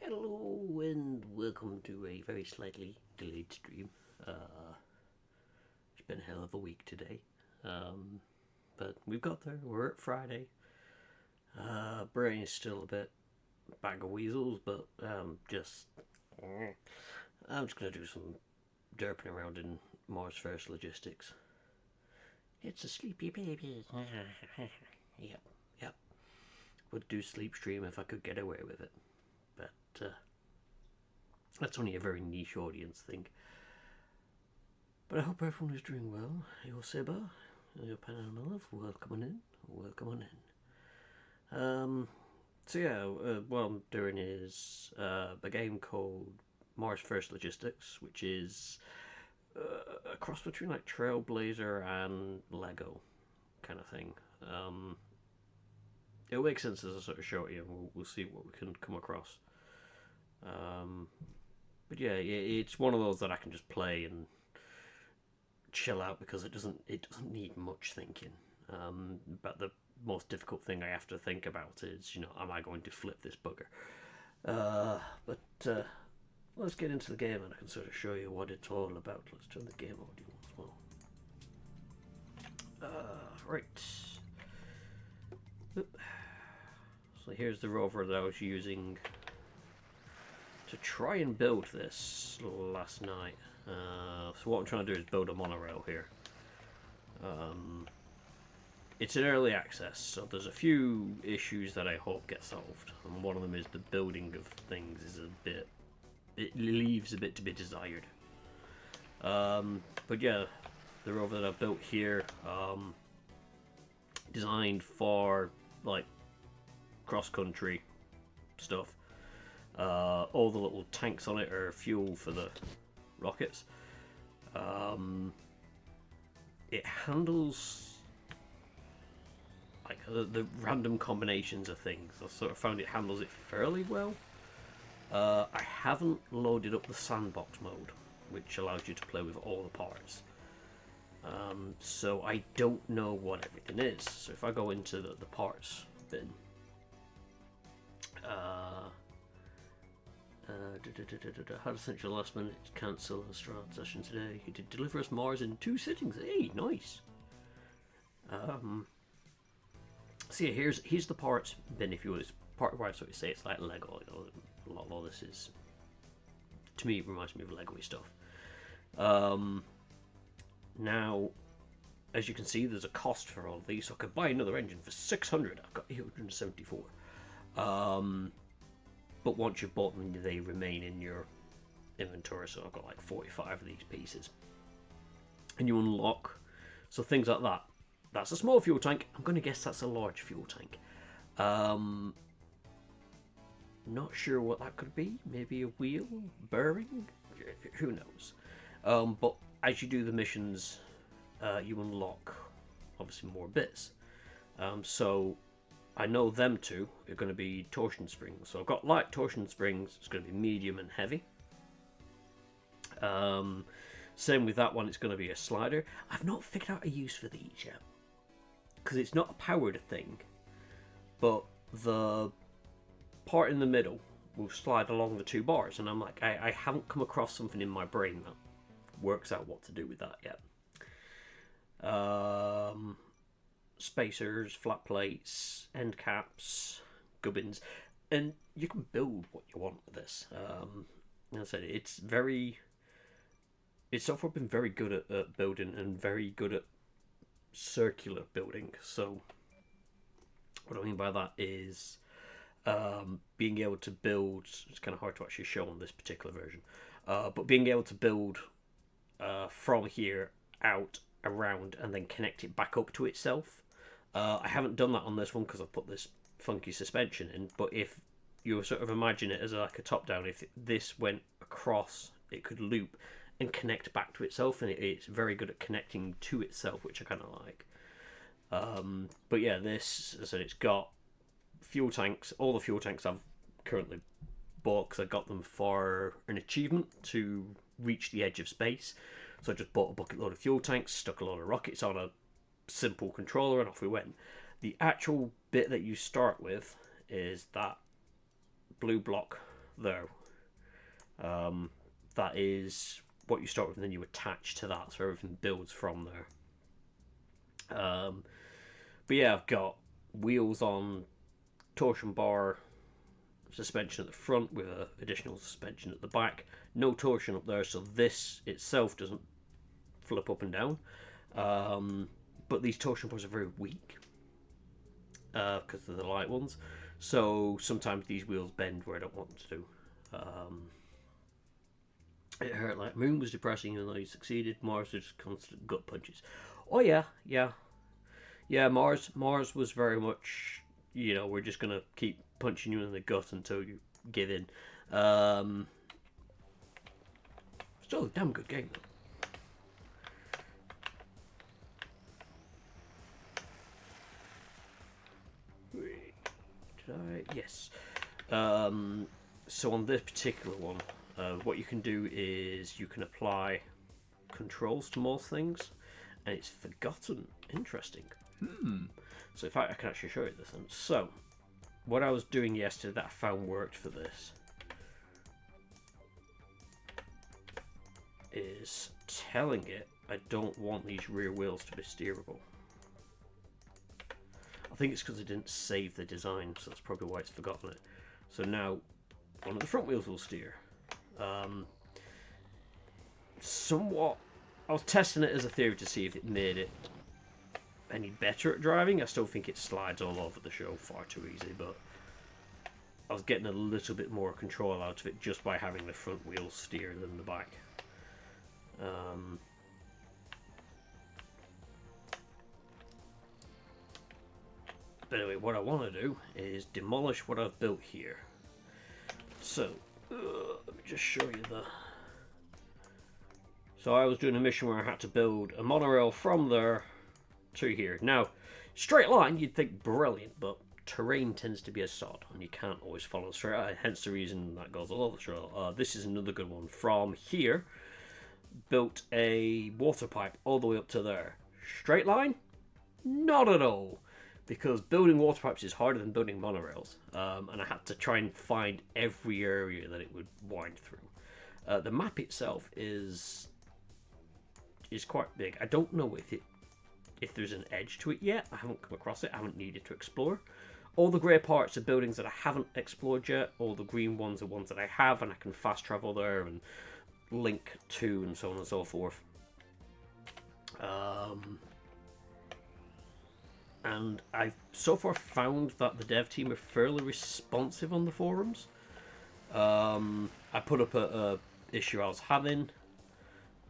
Hello and welcome to a very slightly delayed stream. It's been a hell of a week today, but we've got there. We're at Friday. Brain is still a bit bag of weasels, but I'm just gonna do some derping around in Mars First Logistics. It's a sleepy baby. Yep, yep. Would do sleep stream if I could get away with it, but that's only a very niche audience thing. But I hope everyone is doing well. Your Seba, your pen and my love, welcome on in. Welcome on in. What I'm doing is a game called Mars First Logistics, which is a cross between like Trailblazer and Lego kind of thing. It'll make sense as a sort of shorty, and we'll see what we can come across. But yeah, it's one of those that I can just play and chill out because it doesn't need much thinking. But the most difficult thing I have to think about is, am I going to flip this bugger? But let's get into the game and I can sort of show you what it's all about. Let's turn the game audio on as well. Right. So here's the rover that I was using to try and build this last night. So what I'm trying to do is build a monorail here. It's in early access, so there's a few issues that I hope get solved. And one of them is the building of things is it leaves a bit to be desired. But yeah, the rover that I've built here, designed for like cross-country stuff. All the little tanks on it are fuel for the rockets. It handles like the random combinations of things. I sort of found it handles it fairly well. I haven't loaded up the sandbox mode, which allows you to play with all the parts. So I don't know what everything is. So if I go into the parts bin, had a central last minute cancel a Strahd session today. He did deliver us Mars in 2 sittings. Hey, nice. So yeah, here's the parts bin, if you will. It's part where I sort of say it's like Lego. A lot of this is, to me, it reminds me of Lego-y stuff. Now, as you can see, there's a cost for all of these. So I could buy another engine for 600. I've got 874. But once you've bought them, they remain in your inventory. So I've got like 45 of these pieces. And you unlock, so things like that. That's a small fuel tank. I'm going to guess that's a large fuel tank. Not sure what that could be. Maybe a wheel? Bearing? Who knows? But as you do the missions, you unlock, obviously, more bits. So I know them two are going to be torsion springs. So I've got light torsion springs. It's going to be medium and heavy. Same with that one. It's going to be a slider. I've not figured out a use for these yet, because it's not a powered thing, but the part in the middle will slide along the 2 bars, and I'm like, I haven't come across something in my brain that works out what to do with that yet. Spacers, flat plates, end caps, gubbins, and you can build what you want with this. As I said, it's so far been very good at building and very good at circular building. So what I mean by that is being able to build, it's kind of hard to actually show on this particular version, but being able to build from here out, around, and then connect it back up to itself. I haven't done that on this one because I've put this funky suspension in, but if you sort of imagine it as like a top down, if this went across, it could loop and connect back to itself, and it's very good at connecting to itself, which I kind of like. But yeah, this, as I said, it's got fuel tanks. All the fuel tanks I've currently bought because I got them for an achievement to reach the edge of space. So I just bought a bucket load of fuel tanks, stuck a load of rockets on a simple controller, and off we went. The actual bit that you start with is that blue block there. That is what you start with, and then you attach to that, so everything builds from there. But yeah, I've got wheels on, torsion bar, suspension at the front with an additional suspension at the back. No torsion up there, so this itself doesn't flip up and down. But these torsion bars are very weak because they're the light ones. So sometimes these wheels bend where I don't want them to do. It hurt like Moon was depressing even though he succeeded. Mars was just constant gut punches. Oh yeah. Mars was very much, we're just gonna keep punching you in the gut until you give in. Still a damn good game though. Did I? Yes. So on this particular one, what you can do is you can apply controls to most things, and it's forgotten. Interesting. So in fact, I can actually show you this. So, what I was doing yesterday that I found worked for this is telling it I don't want these rear wheels to be steerable. I think it's because I didn't save the design, so that's probably why it's forgotten it. So now, one of the front wheels will steer. Somewhat, I was testing it as a theory to see if it made it any better at driving. I still think it slides all over the show far too easy, but I was getting a little bit more control out of it just by having the front wheels steer than the back. But anyway, what I want to do is demolish what I've built here. So, let me just show you the... So I was doing a mission where I had to build a monorail from there to here. Now, straight line, you'd think brilliant, but terrain tends to be a sod, and you can't always follow straight line, hence the reason that goes all over the trail. This is another good one. From here, built a water pipe all the way up to there. Straight line? Not at all. Because building water pipes is harder than building monorails, and I had to try and find every area that it would wind through. The map itself is quite big. I don't know if there's an edge to it yet. I haven't come across it. I haven't needed to explore. All the grey parts are buildings that I haven't explored yet. All the green ones are ones that I have, and I can fast travel there and link to, and so on and so forth. And I've so far found that the dev team are fairly responsive on the forums. I put up a issue I was having,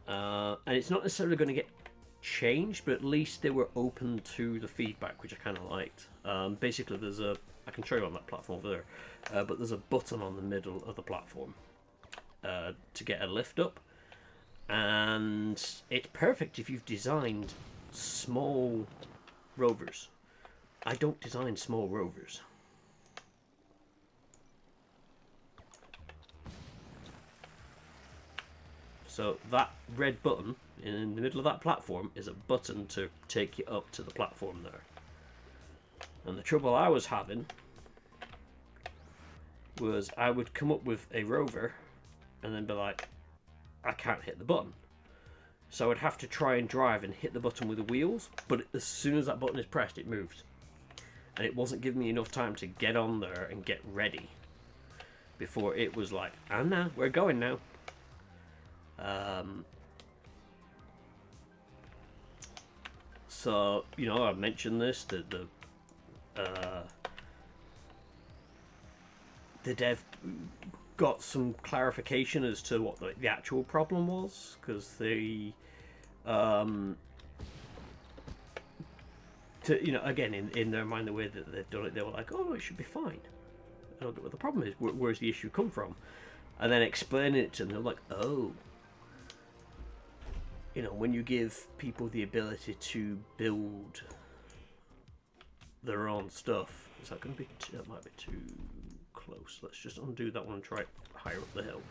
and it's not necessarily going to get changed, but at least they were open to the feedback, which I kind of liked. Basically, I can show you on that platform over there, but there's a button on the middle of the platform to get a lift up, and it's perfect if you've designed small rovers. I don't design small rovers. So that red button in the middle of that platform is a button to take you up to the platform there. And the trouble I was having was I would come up with a rover and then be like, I can't hit the button. So I would have to try and drive and hit the button with the wheels, but as soon as that button is pressed, it moves. And it wasn't giving me enough time to get on there and get ready before it was like, and now, we're going now. So, I mentioned this, that the dev got some clarification as to what the actual problem was, because they again, in their mind, the way that they've done it, they were like, oh no, it should be fine. I don't know what the problem is. Where's the issue come from? And then explaining it to them, they're like, oh, when you give people the ability to build their own stuff, is that going to be that might be too close. Let's just undo that one and try it higher up the hill.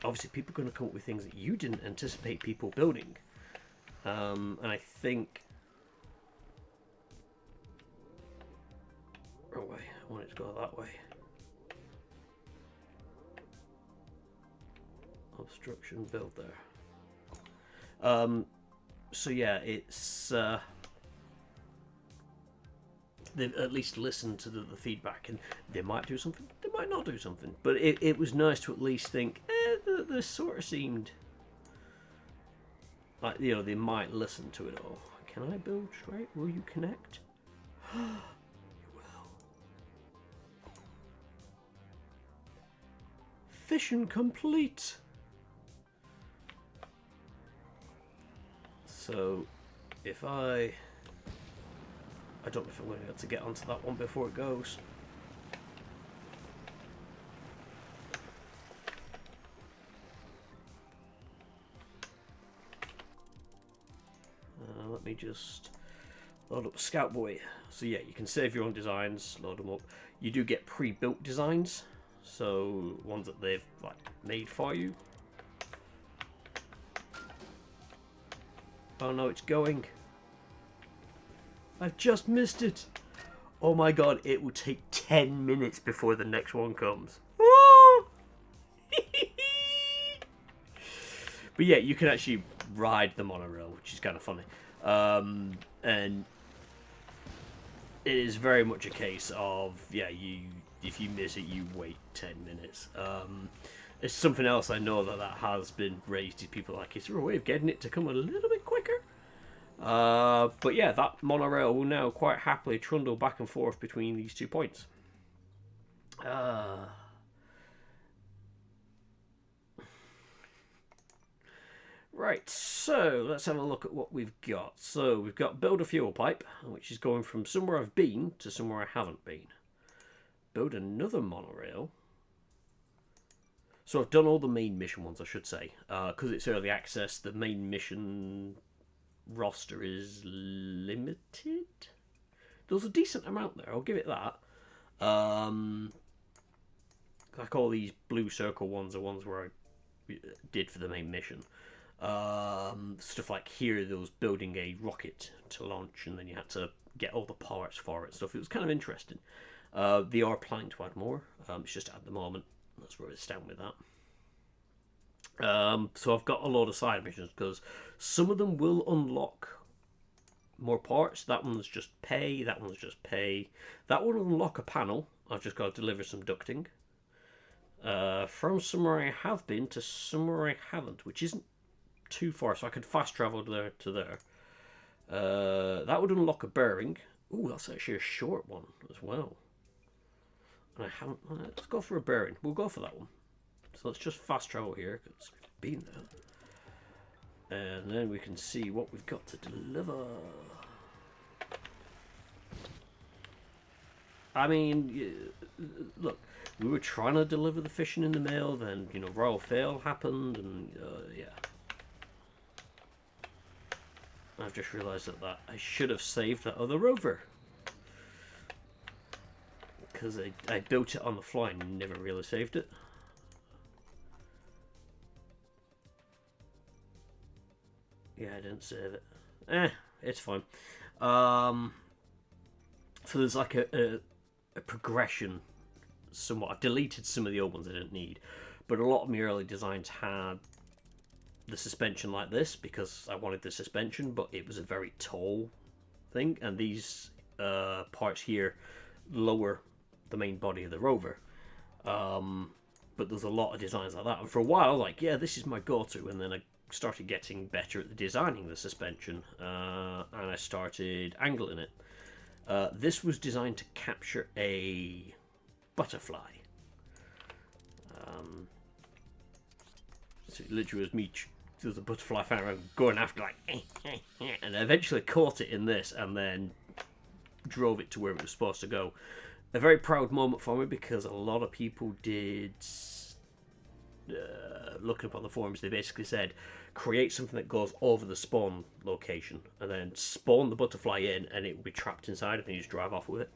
Obviously, people are going to come up with things that you didn't anticipate people building. And I think... Oh, wait, I want it to go that way. obstruction build there. So yeah, it's they've at least listened to the feedback, and they might do something, they might not do something, but it was nice to at least think, this sort of seemed like, you know, they might listen to it all. Can I build straight? Will you connect? You will. Fission complete. So if I don't know if I'm going to be able to get onto that one before it goes. Let me just load up Scout Boy. So yeah, you can save your own designs, load them up. You do get pre-built designs, so ones that they've like made for you. Oh no, it's going. I've just missed it. Oh my god, it will take 10 minutes before the next one comes. But yeah, you can actually ride the monorail, which is kind of funny. And it is very much a case of, yeah, if you miss it, you wait 10 minutes. It's something else I know that has been raised. Is people like, is there a way of getting it to come a little bit quicker? But yeah, that monorail will now quite happily trundle back and forth between these 2 points. Right, so let's have a look at what we've got. So we've got build a fuel pipe, which is going from somewhere I've been to somewhere I haven't been. Build another monorail. So I've done all the main mission ones, I should say. Because it's early access, the main mission roster is limited. There's a decent amount there, I'll give it that. Like all these blue circle ones are ones where I did for the main mission. Stuff like here, there was building a rocket to launch, and then you had to get all the parts for it. Stuff. It was kind of interesting. They are planning to add more. It's just at the moment that's where it's down with that. So I've got a lot of side missions because some of them will unlock more parts. That one's just pay. That one's just pay. That one will unlock a panel. I've just got to deliver some ducting. From somewhere I have been to somewhere I haven't, which isn't too far, so I could fast travel there to there. That would unlock a bearing. Ooh, that's actually a short one as well. And I haven't. Let's go for a bearing. We'll go for that one. So let's just fast travel here because we've been there, and then we can see what we've got to deliver. I mean, look, we were trying to deliver the fishing in the mail, then, you know, royal fail happened, and yeah. I've just realised that I should have saved that other rover. Because I built it on the fly and never really saved it. Yeah, I didn't save it. It's fine. So there's like a progression somewhat. I've deleted some of the old ones I didn't need. But a lot of my early designs had the suspension like this because I wanted the suspension, but it was a very tall thing, and these parts here lower the main body of the rover. But there's a lot of designs like that, and for a while I was like, yeah, this is my go-to, and then I started getting better at designing the suspension, and I started angling it. This was designed to capture a butterfly. So it literally was me. There's a butterfly fan around going after, like, and I eventually caught it in this and then drove it to where it was supposed to go. A very proud moment for me because a lot of people did, looking up on the forums, they basically said, create something that goes over the spawn location and then spawn the butterfly in and it will be trapped inside and you just drive off with it.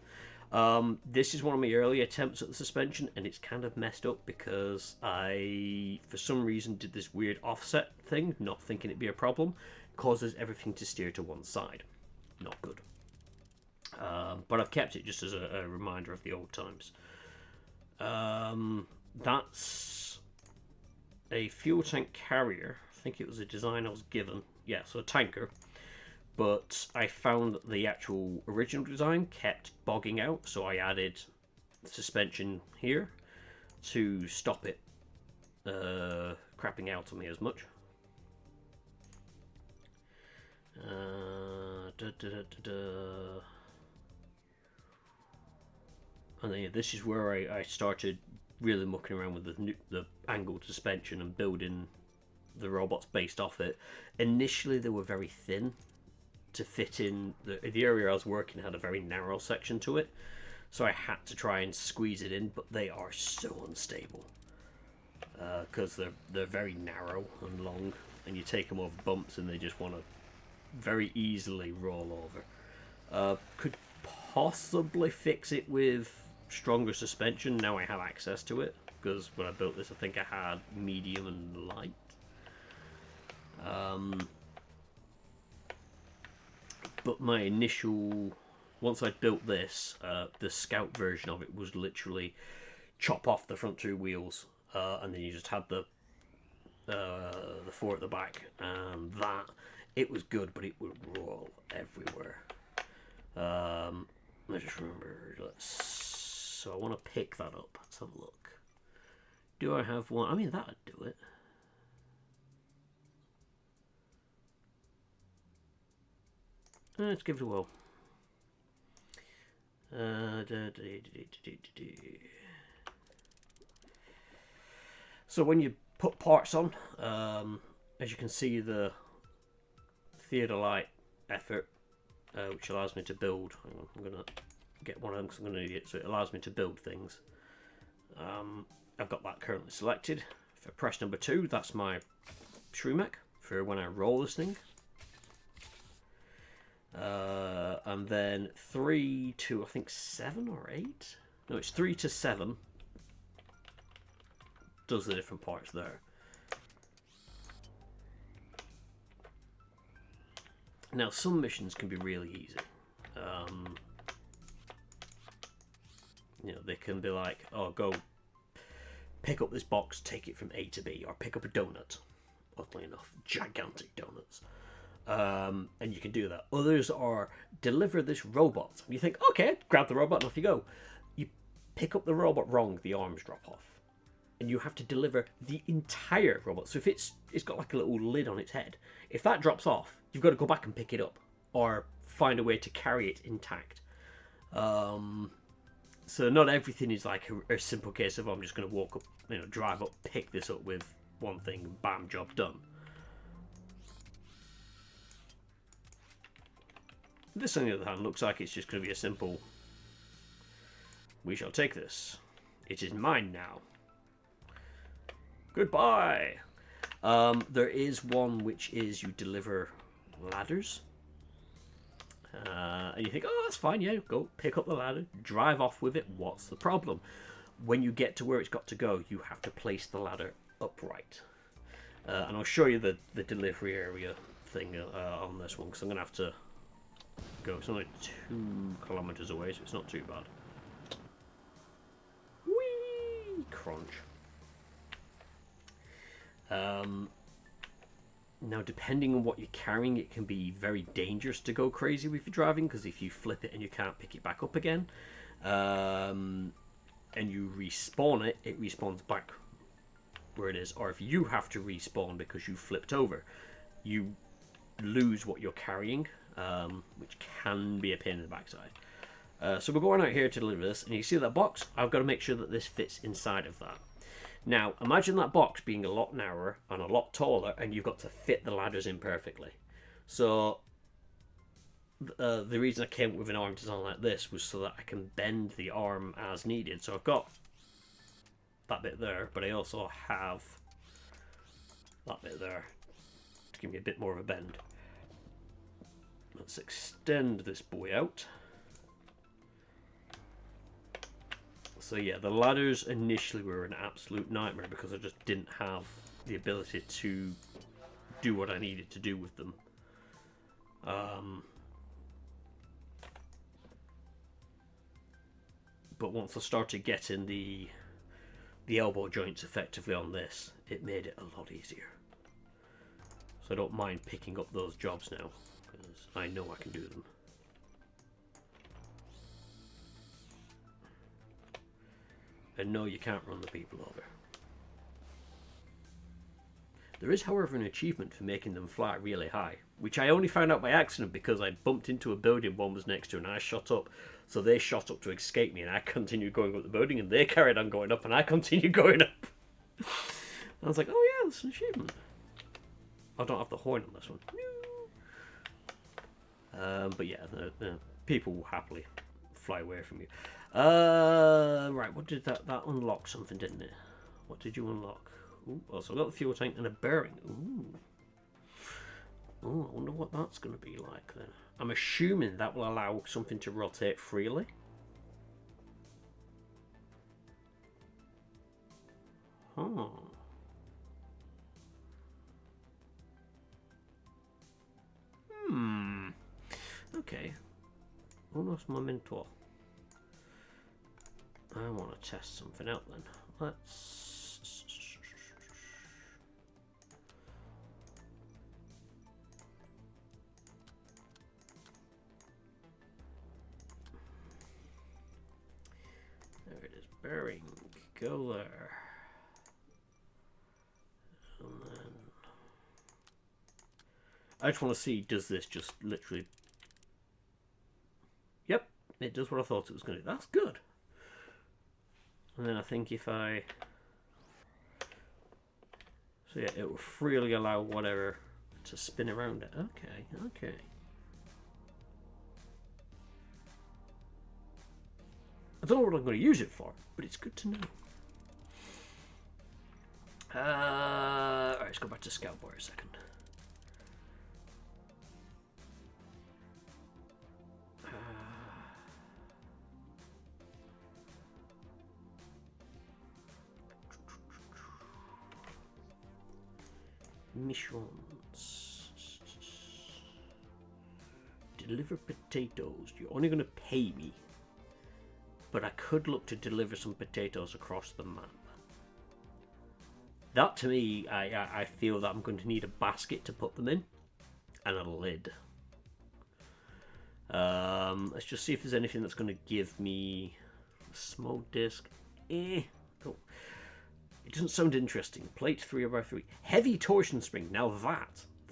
This is one of my early attempts at the suspension, and it's kind of messed up because I, for some reason, did this weird offset thing, not thinking it'd be a problem. Causes everything to steer to one side. Not good. But I've kept it just as a reminder of the old times. That's a fuel tank carrier. I think it was a design I was given. Yeah, so a tanker. But I found that the actual original design kept bogging out, so I added suspension here to stop it crapping out on me as much. And then, yeah, this is where I started really mucking around with the angled suspension and building the robots based off it. Initially, they were very thin to fit in. The area I was working had a very narrow section to it, so I had to try and squeeze it in, but they are so unstable because they're very narrow and long, and you take them over bumps and they just want to very easily roll over. Could possibly fix it with stronger suspension. Now I have access to it, because when I built this I think I had medium and light. But my initial, once I built this, the Scout version of it was literally chop off the front two wheels, and then you just had the four at the back, and that, it was good, but it would roll everywhere. I just remember, so I want to pick that up. Let's have a look. Do I have one? I mean, that'd do it. Let's give it a whirl. So when you put parts on, as you can see, the theodolite effort, which allows me to build. Hang on, I'm gonna get one of them because I'm gonna need it. So it allows me to build things. I've got that currently selected. If I press number 2, that's my shrew mech for when I roll this thing. And then 3 to I think 7 or 8. No, it's 3 to 7. Does the different parts there. Now some missions can be really easy. You know, they can be like, oh, go pick up this box, take it from A to B, or pick up a donut. Oddly enough, gigantic donuts. And you can do that. Others are deliver this robot. And you think, okay, grab the robot and off you go. You pick up the robot wrong, the arms drop off. And you have to deliver the entire robot. So if it's got like a little lid on its head, if that drops off, you've got to go back and pick it up, or find a way to carry it intact. So not everything is like a simple case of, I'm just going to walk up, you know, drive up, pick this up with one thing, bam, job done. This, on the other hand, looks like it's just going to be a simple, we shall take this. It is mine now. Goodbye. There is one which is you deliver ladders. And you think, oh, that's fine, yeah, go pick up the ladder, drive off with it, what's the problem? When you get to where it's got to go, you have to place the ladder upright. And I'll show you the delivery area thing on this one, because I'm going to have to go. It's only 2 kilometers away, so it's not too bad. Whee! Crunch. Now, depending on what you're carrying, it can be very dangerous to go crazy with your driving, because if you flip it and you can't pick it back up again, and you respawn it, it respawns back where it is. Or if you have to respawn because you flipped over, you lose what you're carrying, which can be a pain in the backside. So we're going out here to deliver this, and you see that box? I've got to make sure that this fits inside of that. Now, imagine that box being a lot narrower and a lot taller, and you've got to fit the ladders in perfectly. So, the reason I came up with an arm design like this was so that I can bend the arm as needed. So I've got that bit there, but I also have that bit there to give me a bit more of a bend. Let's extend this boy out. So yeah, the ladders initially were an absolute nightmare because I just didn't have the ability to do what I needed to do with them. But once I started getting the elbow joints effectively on this, it made it a lot easier. So I don't mind picking up those jobs now, because I know I can do them. And no, you can't run the people over. There is, however, an achievement for making them fly really high, which I only found out by accident because I bumped into a building one was next to and I shot up. So they shot up to escape me and I continued going up the building and they carried on going up and I continued going up. I was like, oh yeah, that's an achievement. I don't have the horn on this one. But yeah, the people will happily fly away from you. Right, what did that unlock something, didn't it? What did you unlock? Ooh, also I got the fuel tank and a bearing. Ooh. Oh, I wonder what that's going to be like then. I'm assuming that will allow something to rotate freely. Huh. Okay. Almost my mentor. I want to test something out then. Let's... There it is. Bearing. Go there. And then... I just want to see, does this just literally... Yep, it does what I thought it was going to do. That's good. And then I think if I... So yeah, it will freely allow whatever to spin around it. Okay, okay. I don't know what I'm going to use it for, but it's good to know. Alright, let's go back to Scout Boy a second. Missions. Deliver potatoes. You're only going to pay me. But I could look to deliver some potatoes across the map. That to me, I feel that I'm going to need a basket to put them in. And a lid. Let's just see if there's anything that's going to give me a smoke disc. Oh. It doesn't sound interesting. Plate 3x3. Heavy torsion spring. Now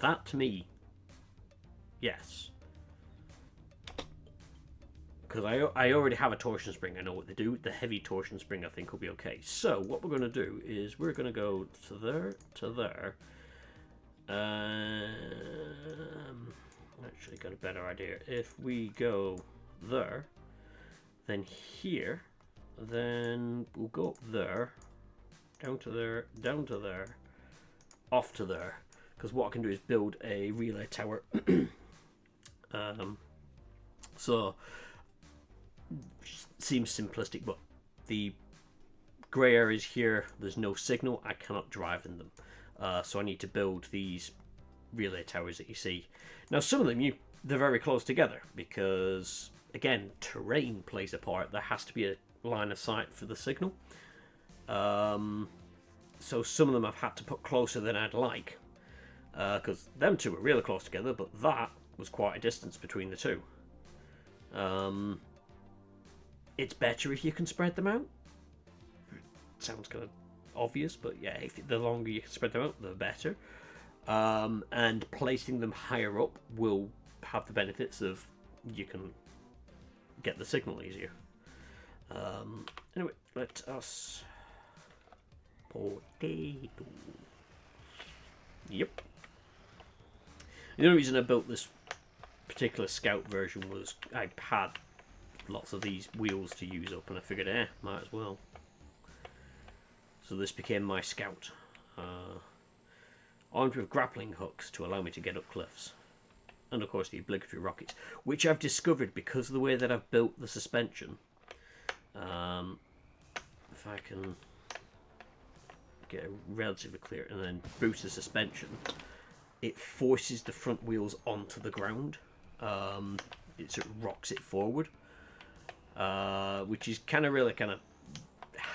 that to me, yes. Because I already have a torsion spring. I know what they do. The heavy torsion spring I think will be okay. So what we're going to do is we're going to go to there, to there. Actually got a better idea. If we go there, then here, then we'll go up there. Down to there, down to there, off to there. Because what I can do is build a relay tower. So, seems simplistic, but the grey areas here, there's no signal. I cannot drive in them. So I need to build these relay towers that you see. Now, some of them, they're very close together. Because, again, terrain plays a part. There has to be a line of sight for the signal. So some of them I've had to put closer than I'd like, because them two are really close together, but that was quite a distance between the two. It's better if you can spread them out. Sounds kind of obvious, but yeah, the longer you can spread them out, the better. And placing them higher up will have the benefits of you can get the signal easier. Anyway, let us... Potato. Yep. The only reason I built this particular Scout version was I had lots of these wheels to use up, and I figured, might as well. So this became my Scout. Armed with grappling hooks to allow me to get up cliffs. And of course the obligatory rockets, which I've discovered because of the way that I've built the suspension. If I can get it relatively clear and then boost the suspension, it forces the front wheels onto the ground. It sort of rocks it forward, which is really kind of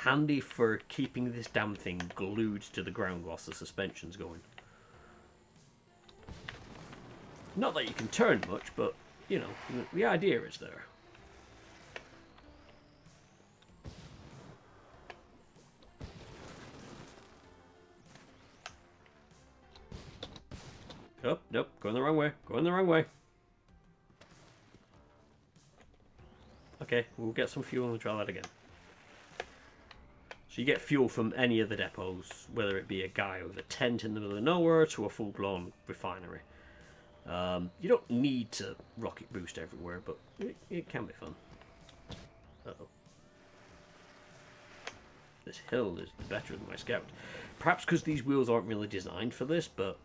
handy for keeping this damn thing glued to the ground whilst the suspension's going. Not that you can turn much, but, you know, the idea is there. Oh, nope, going the wrong way. Going the wrong way. Okay, we'll get some fuel and we'll try that again. So you get fuel from any of the depots, whether it be a guy with a tent in the middle of nowhere to a full-blown refinery. You don't need to rocket boost everywhere, but it can be fun. Uh-oh. This hill is better than my Scout. Perhaps because these wheels aren't really designed for this, but...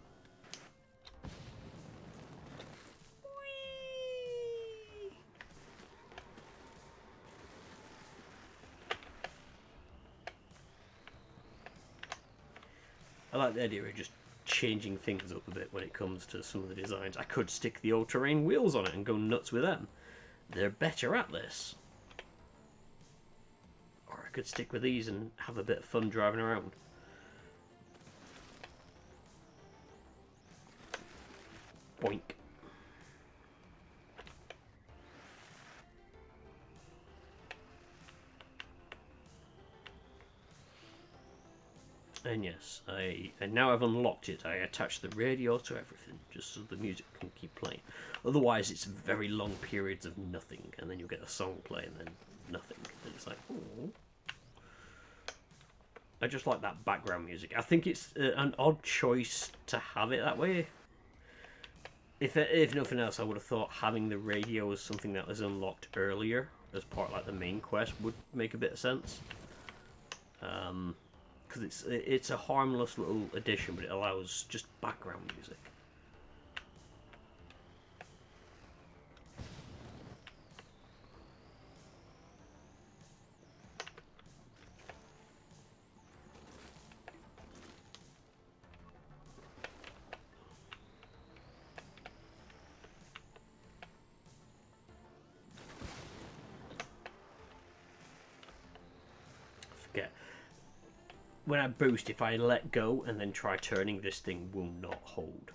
I like the idea of just changing things up a bit when it comes to some of the designs. I could stick the all-terrain wheels on it and go nuts with them. They're better at this. Or I could stick with these and have a bit of fun driving around. Boink. And yes, and now I've unlocked it, I attach the radio to everything, just so the music can keep playing. Otherwise, it's very long periods of nothing, and then you'll get a song play, and then nothing. And it's like, oh. I just like that background music. I think it's an odd choice to have it that way. If nothing else, I would have thought having the radio as something that was unlocked earlier, as part of like the main quest, would make a bit of sense. Because it's a harmless little addition, but it allows just background music. Forget. When I boost, if I let go and then try turning, this thing will not hold.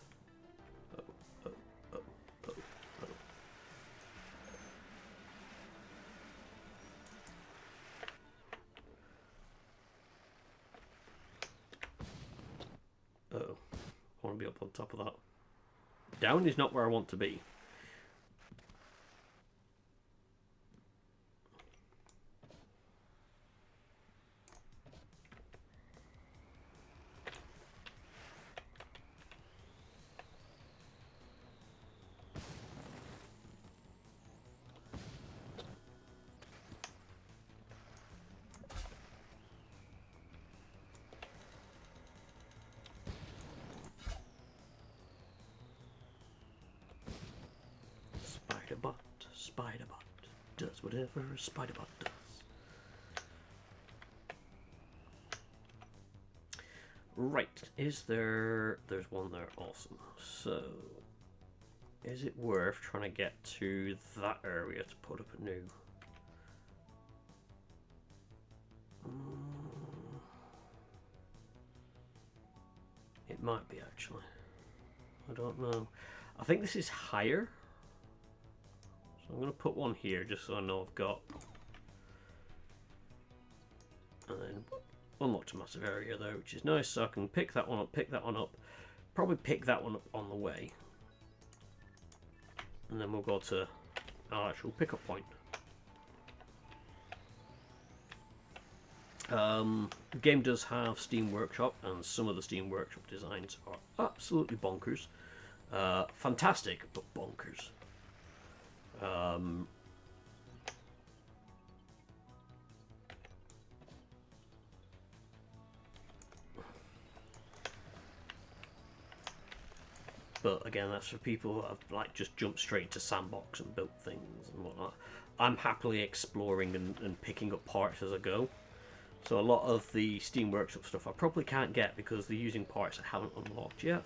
Oh, oh, oh, oh, oh. Uh-oh. I want to be up on top of that. Down is not where I want to be. Spider-Bot does whatever a Spider-Bot does. Right, there's one there, awesome. So, is it worth trying to get to that area to put up a new? It might be, actually. I don't know. I think this is higher. So I'm going to put one here just so I know I've got. And then unlocked a massive area there, which is nice. So I can pick that one up, probably pick that one up on the way. And then we'll go to our actual pickup point. The game does have Steam Workshop, and some of the Steam Workshop designs are absolutely bonkers. Fantastic, but bonkers. But again, that's for people that have like just jumped straight into sandbox and built things and whatnot. I'm happily exploring and picking up parts as I go. So a lot of the Steam Workshop stuff I probably can't get because they're using parts I haven't unlocked yet.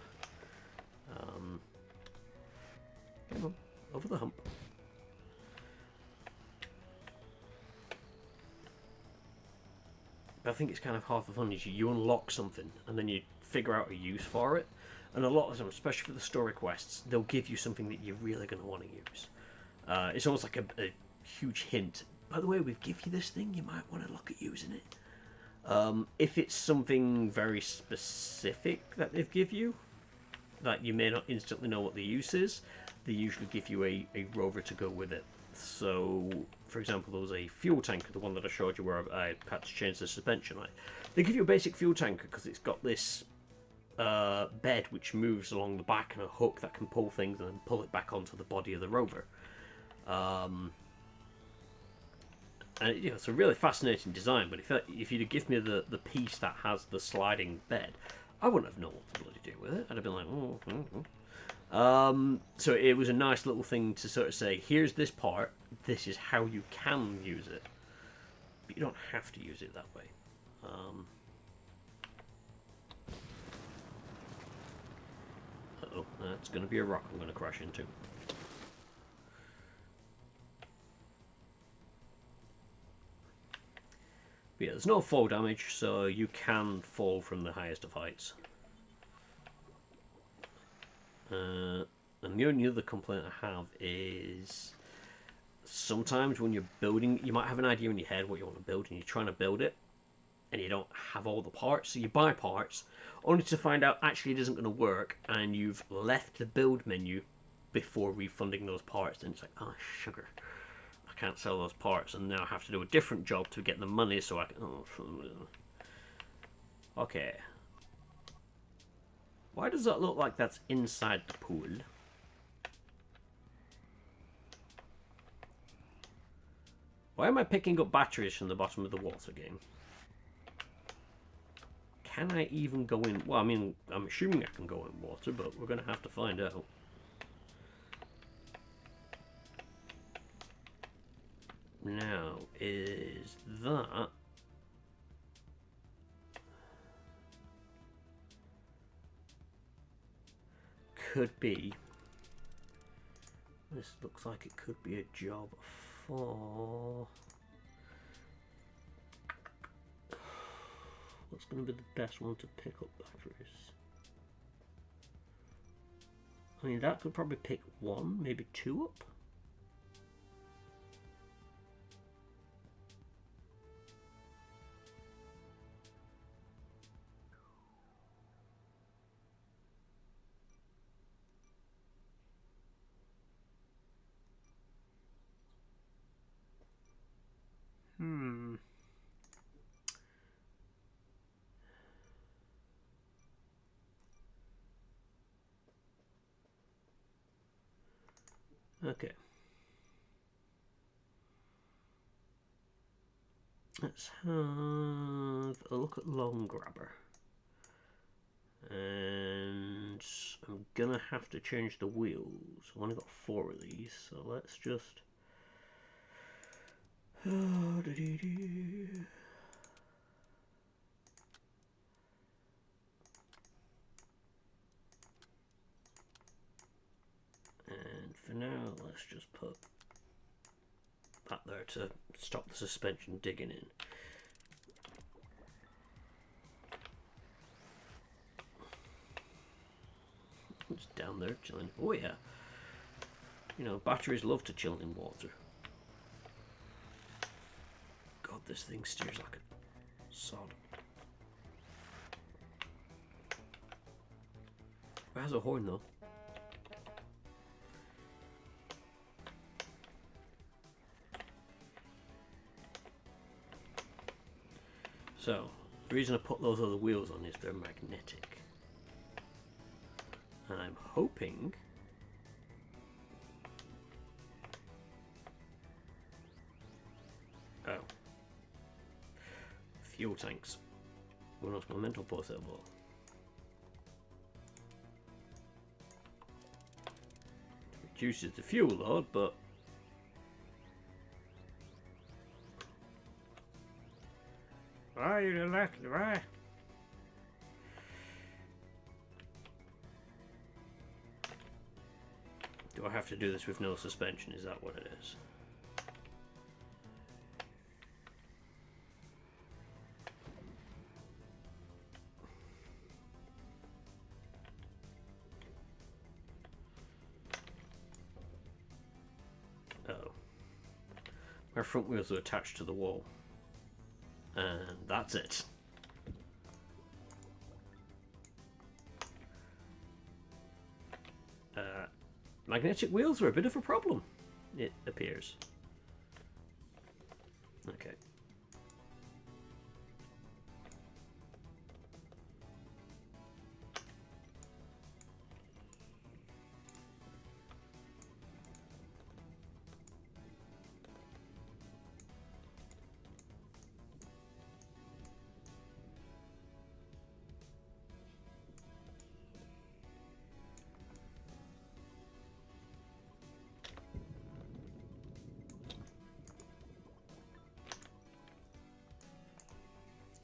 Come on, over the hump. I think it's kind of half the fun is you unlock something and then you figure out a use for it. And a lot of them, especially for the story quests, they'll give you something that you're really going to want to use. It's almost like a huge hint. By the way, we give you this thing, you might want to look at using it. If it's something very specific that they've give you, that you may not instantly know what the use is, they usually give you a rover to go with it. So, for example, there was a fuel tanker, the one that I showed you where I had to change the suspension light. They give you a basic fuel tanker because it's got this bed which moves along the back and a hook that can pull things and then pull it back onto the body of the rover. And it's a really fascinating design, but if you'd have given me the piece that has the sliding bed, I wouldn't have known what to bloody do with it. I'd have been like, so it was a nice little thing to sort of say, here's this part, this is how you can use it. But you don't have to use it that way. Uh-oh, that's going to be a rock I'm going to crash into. But yeah, there's no fall damage, so you can fall from the highest of heights. And the only other complaint I have is sometimes when you're building, you might have an idea in your head what you want to build and you're trying to build it and you don't have all the parts, so you buy parts only to find out actually it isn't going to work and you've left the build menu before refunding those parts, and it's like, oh sugar, I can't sell those parts and now I have to do a different job to get the money so I can... Okay. Why does that look like that's inside the pool? Why am I picking up batteries from the bottom of the water game? Can I even go in? Well, I mean, I'm assuming I can go in water, but we're going to have to find out. Now, is that... could be... This looks like it could be a job for... What's going to be the best one to pick up batteries? I mean, that could probably pick one, maybe two up. Okay. Let's have a look at Long Grabber. And I'm gonna have to change the wheels. I've only got 4 of these, so let's just... And for now, let's just put that there to stop the suspension digging in. It's down there chilling. Oh yeah. You know, batteries love to chill in water. God, this thing steers like a sod. It has a horn though. So, the reason I put those other wheels on is they're magnetic. And I'm hoping... Oh. Fuel tanks. Unos momentos por favor. Reduces the fuel load, but... Why you left? Why? Do I have to do this with no suspension? Is that what it is? Our front wheels are attached to the wall. And that's it. Magnetic wheels are a bit of a problem, it appears. Okay.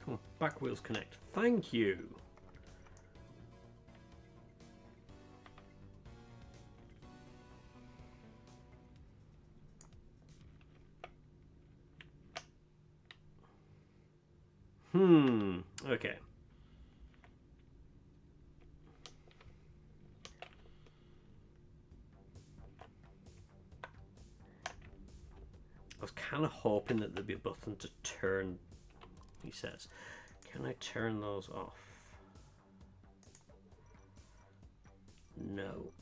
Come on, back wheels connect. Thank you. Okay. I was kind of hoping that there'd be a button to turn, he says. Can I turn those off? No.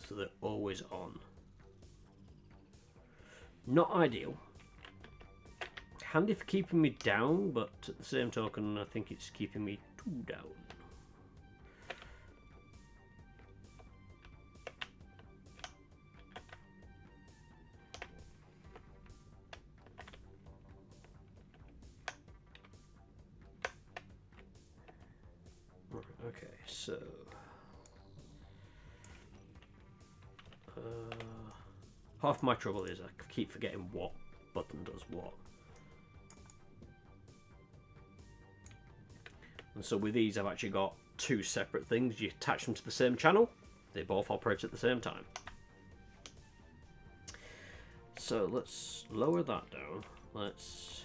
So they're always on. Not ideal. Handy for keeping me down, but at the same token, I think it's keeping me too down. Okay, so half my trouble is I keep forgetting what button does what. And so with these I've actually got two separate things. You attach them to the same channel, they both operate at the same time. So let's lower that down. Let's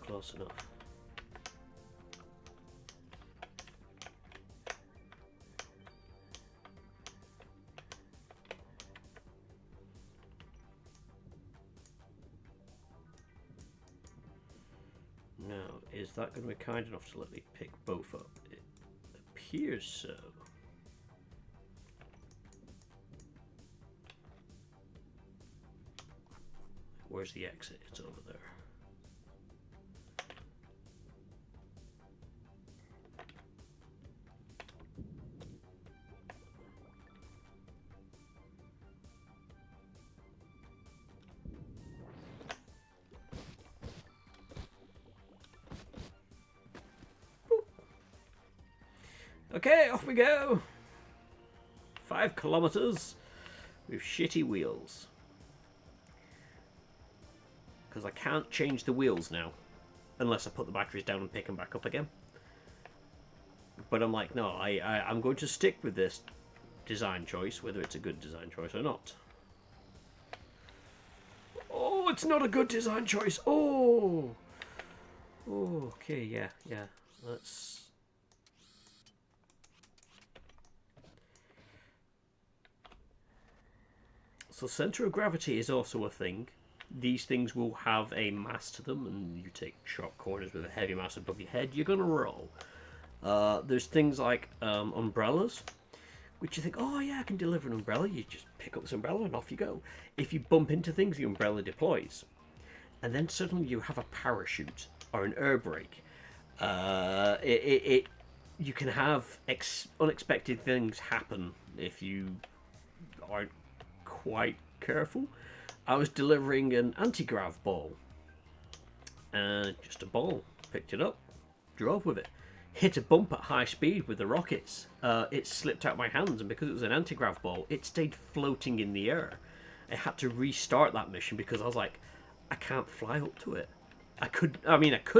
close enough. Now, is that going to be kind enough to let me pick both up? It appears so. Where's the exit? It's over there. Okay, off we go. 5 kilometers with shitty wheels. Because I can't change the wheels now. Unless I put the batteries down and pick them back up again. But I'm like, no, I'm going to stick with this design choice, whether it's a good design choice or not. Oh, it's not a good design choice. Oh. Oh, okay, yeah. Let's... So center of gravity is also a thing. These things will have a mass to them, and you take sharp corners with a heavy mass above your head, you're gonna roll. There's things like umbrellas, which you think, oh yeah, I can deliver an umbrella. You just pick up this umbrella and off you go. If you bump into things, the umbrella deploys, and then suddenly you have a parachute or an air brake. You can have unexpected things happen if you aren't quite careful. I was delivering an anti-grav ball, and just a ball. Picked it up, drove with it, hit a bump at high speed with the rockets. It slipped out my hands, and because it was an anti-grav ball, it stayed floating in the air. I had to restart that mission because I was like, I can't fly up to it. I could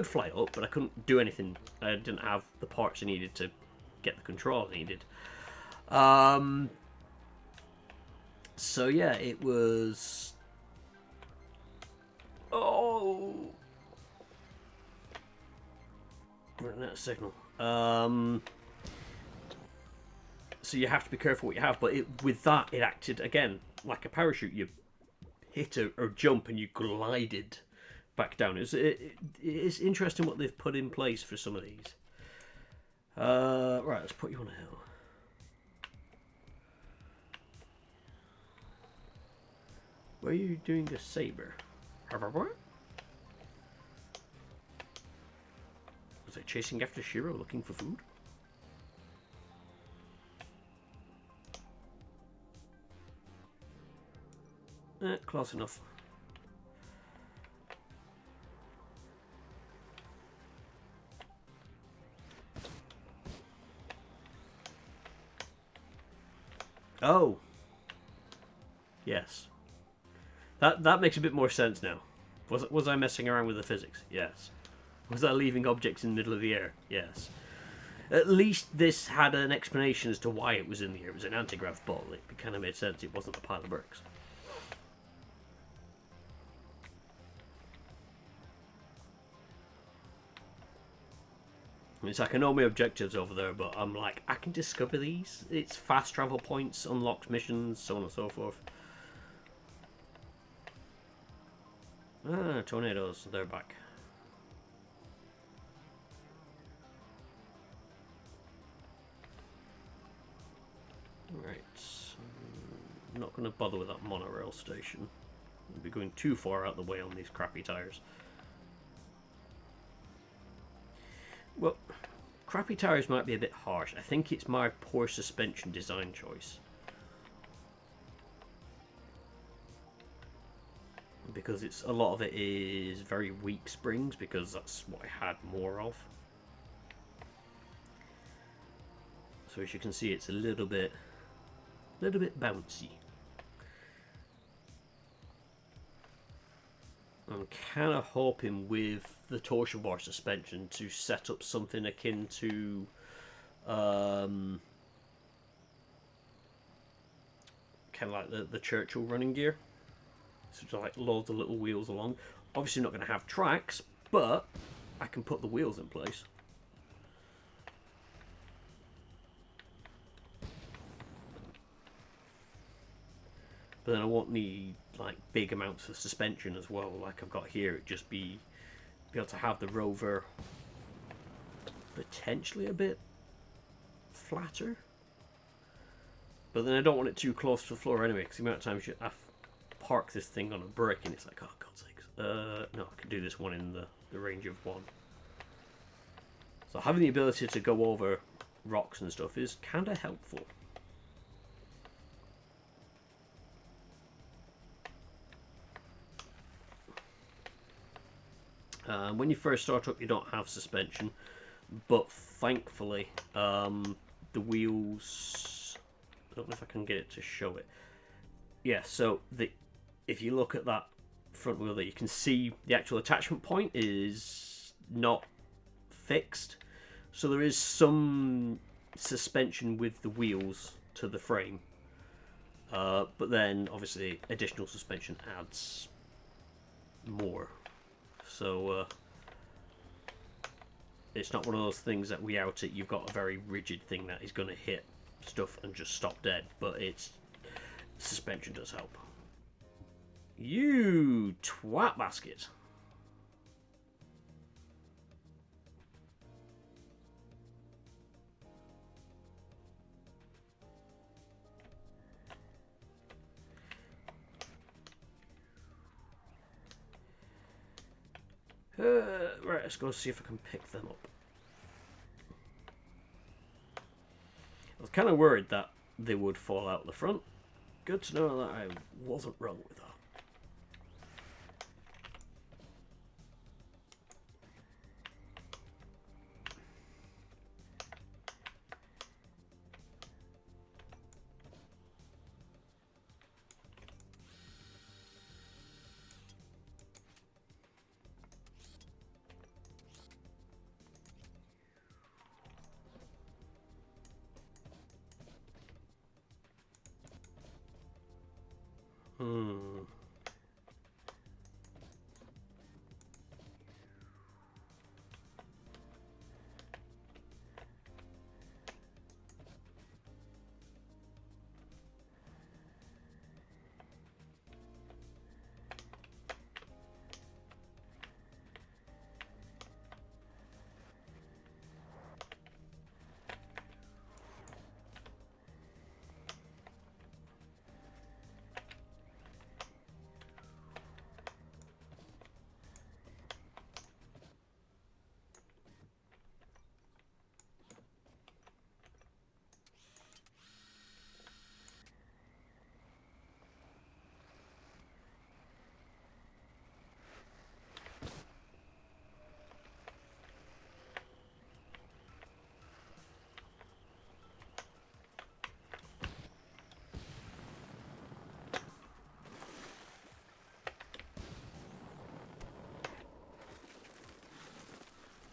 fly up, but I couldn't do anything. I didn't have the parts I needed to get the control I needed. So yeah, it was... Oh! Running out of signal. So you have to be careful what you have. But with that, it acted again like a parachute. You hit or jump and you glided back down. It's interesting what they've put in place for some of these. Right, let's put you on a hill. Where are you doing the saber? Was I chasing after Shiro looking for food? Close enough. Oh. Yes. That makes a bit more sense now. Was I messing around with the physics? Yes. Was I leaving objects in the middle of the air? Yes. At least this had an explanation as to why it was in the air. It was an anti-grav ball. It kind of made sense. It wasn't a pile of bricks. It's like I know my objectives over there, but I'm like, I can discover these. It's fast travel points, unlocks missions, so on and so forth. Ah, tornadoes. They're back. Right. I'm not going to bother with that monorail station. I'll be going too far out the way on these crappy tires. Well, crappy tires might be a bit harsh. I think it's my poor suspension design choice. Because a lot of it is very weak springs, because that's what I had more of. So as you can see, it's a little bit bouncy. I'm kind of hoping with the torsion bar suspension to set up something akin to kind of like the Churchill running gear. So just like loads of little wheels along. Obviously not going to have tracks, but I can put the wheels in place. But then I won't need like big amounts of suspension as well, like I've got here. It'd just be able to have the rover potentially a bit flatter. But then I don't want it too close to the floor anyway, because the amount of times I park this thing on a brick and it's like, oh God's sakes. No, I can do this one in the range of one. So having the ability to go over rocks and stuff is kind of helpful. When you first start up, you don't have suspension, but thankfully the wheels, I don't know if I can get it to show it. Yeah, so if you look at that front wheel there, you can see the actual attachment point is not fixed, so there is some suspension with the wheels to the frame, but then obviously additional suspension adds more. So it's not one of those things that without it you've got a very rigid thing that is going to hit stuff and just stop dead, but suspension does help. You twat basket. Right, let's go see if I can pick them up. I was kind of worried that they would fall out the front. Good to know that I wasn't wrong with that.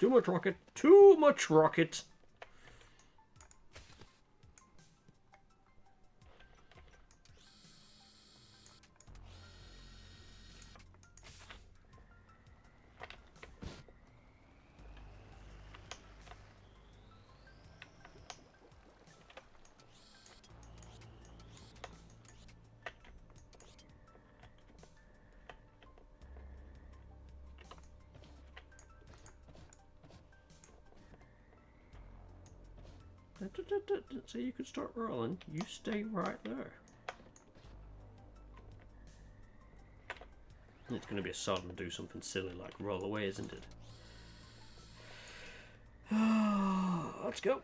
Too much rocket. Too much rocket. So you could start rolling. You stay right there. It's going to be a sod and do something silly like roll away, isn't it? Let's go.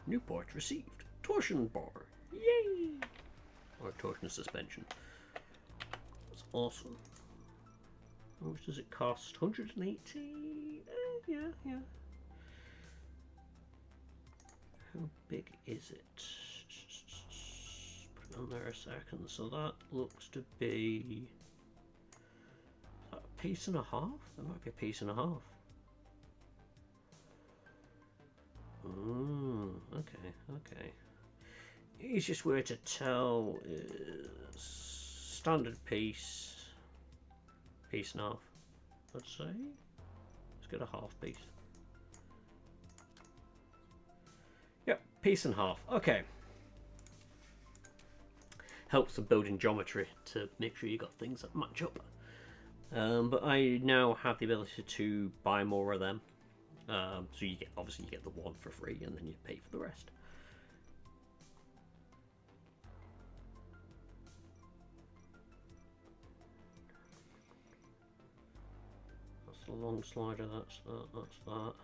New part received. Torsion bar. Yay! Or torsion suspension. That's awesome. How much does it cost? 180? Yeah. How big is it? Put it on there a second. So that looks to be... Is that a piece and a half? That might be a piece and a half. Okay. Easiest way to tell is standard piece and a half, I'd say. Let's get a half piece. Yep, piece and half. Okay. Helps the building geometry to make sure you got things that match up. But I now have the ability to buy more of them. So you get, obviously you get the one for free and then you pay for the rest. That's the long slider, that's that.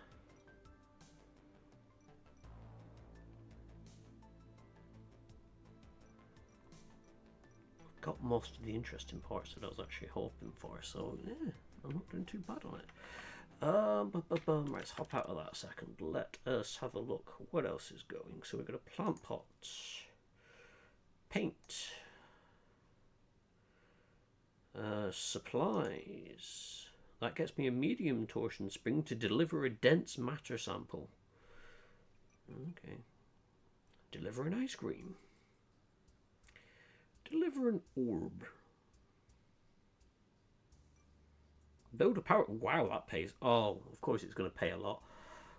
Got most of the interesting parts that I was actually hoping for, so yeah, I'm not doing too bad on it. Right, let's hop out of that a second. Let us have a look. What else is going? So we've got a plant pot, paint, supplies. That gets me a medium torsion spring to deliver a dense matter sample. Okay. Deliver an ice cream. Deliver an orb. Build a power. Wow, that pays. Oh, of course it's going to pay a lot.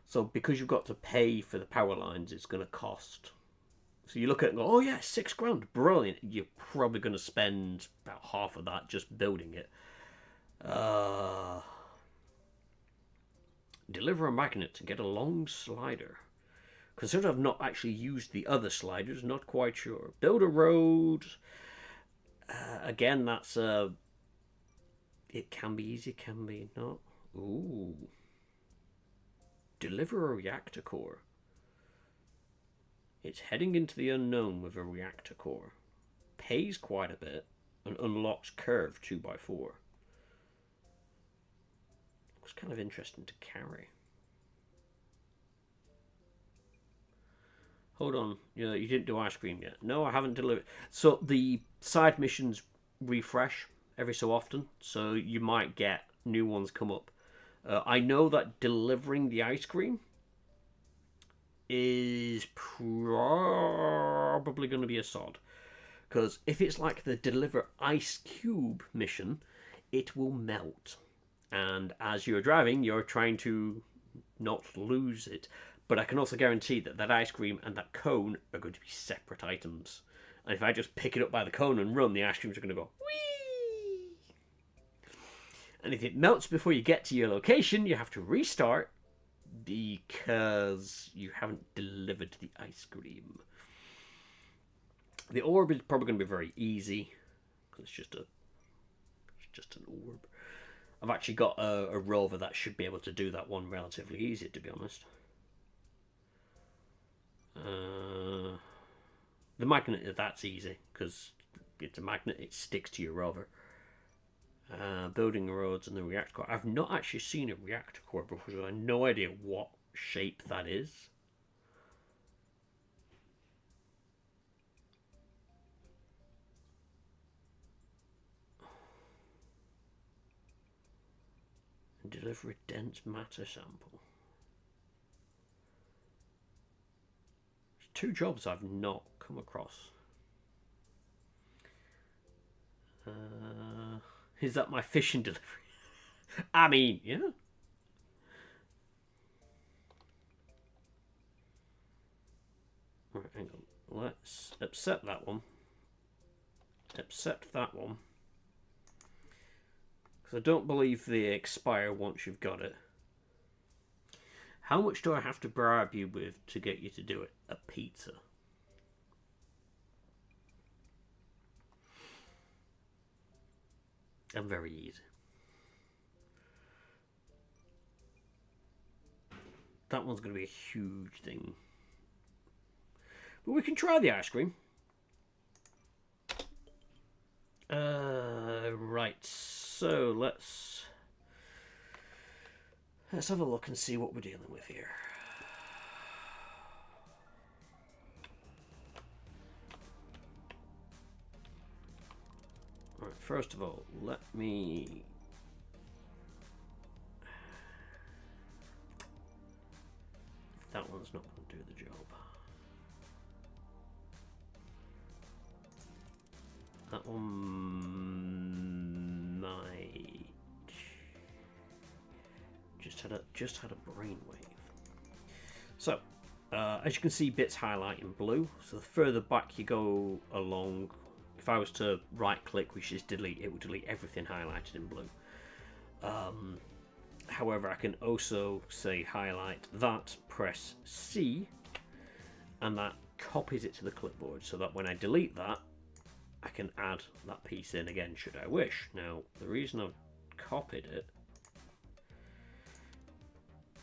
So because you've got to pay for the power lines, it's going to cost. So you look at it and go, oh yeah, £6,000, brilliant. You're probably going to spend about half of that just building it. Deliver a magnet and get a long slider. Consider I've not actually used the other sliders, not quite sure. Build a road. Again, that's it can be easy, can be not. Ooh. Deliver a reactor core. It's heading into the unknown with a reactor core. Pays quite a bit and unlocks curve 2x4. Looks kind of interesting to carry. Hold on, you didn't do ice cream yet. No, I haven't delivered. So the side missions refresh every so often, so you might get new ones come up. I know that delivering the ice cream is probably going to be a sod. Because if it's like the deliver ice cube mission, it will melt. And as you're driving, you're trying to not lose it. But I can also guarantee that that ice cream and that cone are going to be separate items. And if I just pick it up by the cone and run, the ice creams are going to go whee! And if it melts before you get to your location, you have to restart because you haven't delivered the ice cream. The orb is probably going to be very easy because it's just an orb. I've actually got a rover that should be able to do that one relatively easy, to be honest. The magnet, that's easy because it's a magnet, it sticks to your rover. Building roads and the reactor core. I've not actually seen a reactor core before, so I have no idea what shape that is. Deliver a dense matter sample. There's 2 jobs I've not come across. Is that my fishing delivery? I mean, yeah. Right, hang on. Let's accept that one. Accept that one. Because I don't believe they expire once you've got it. How much do I have to bribe you with to get you to do it? A pizza. And very easy. That one's going to be a huge thing. But we can try the ice cream. Right, so let's have a look and see what we're dealing with here. Alright, first of all, let me... That one's not going to do the job. That one might... Just had a brainwave. So, as you can see, bits highlight in blue. So the further back you go along, if I was to right click, which is delete, it would delete everything highlighted in blue. However, I can also say highlight that, press C, and that copies it to the clipboard so that when I delete that, I can add that piece in again should I wish. Now, the reason I've copied it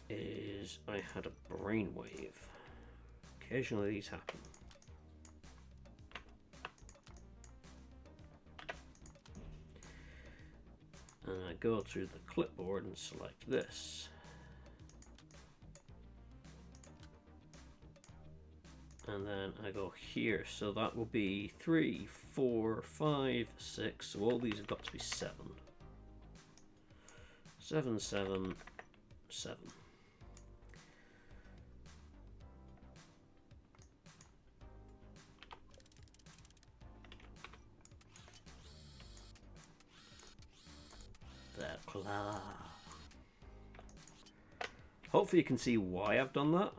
is I had a brainwave. Occasionally these happen. And I go to the clipboard and select this. And then I go here, so that will be 3, 4, 5, 6. So all these have got to be 7. 7, 7, 7. The claw. Hopefully you can see why I've done that.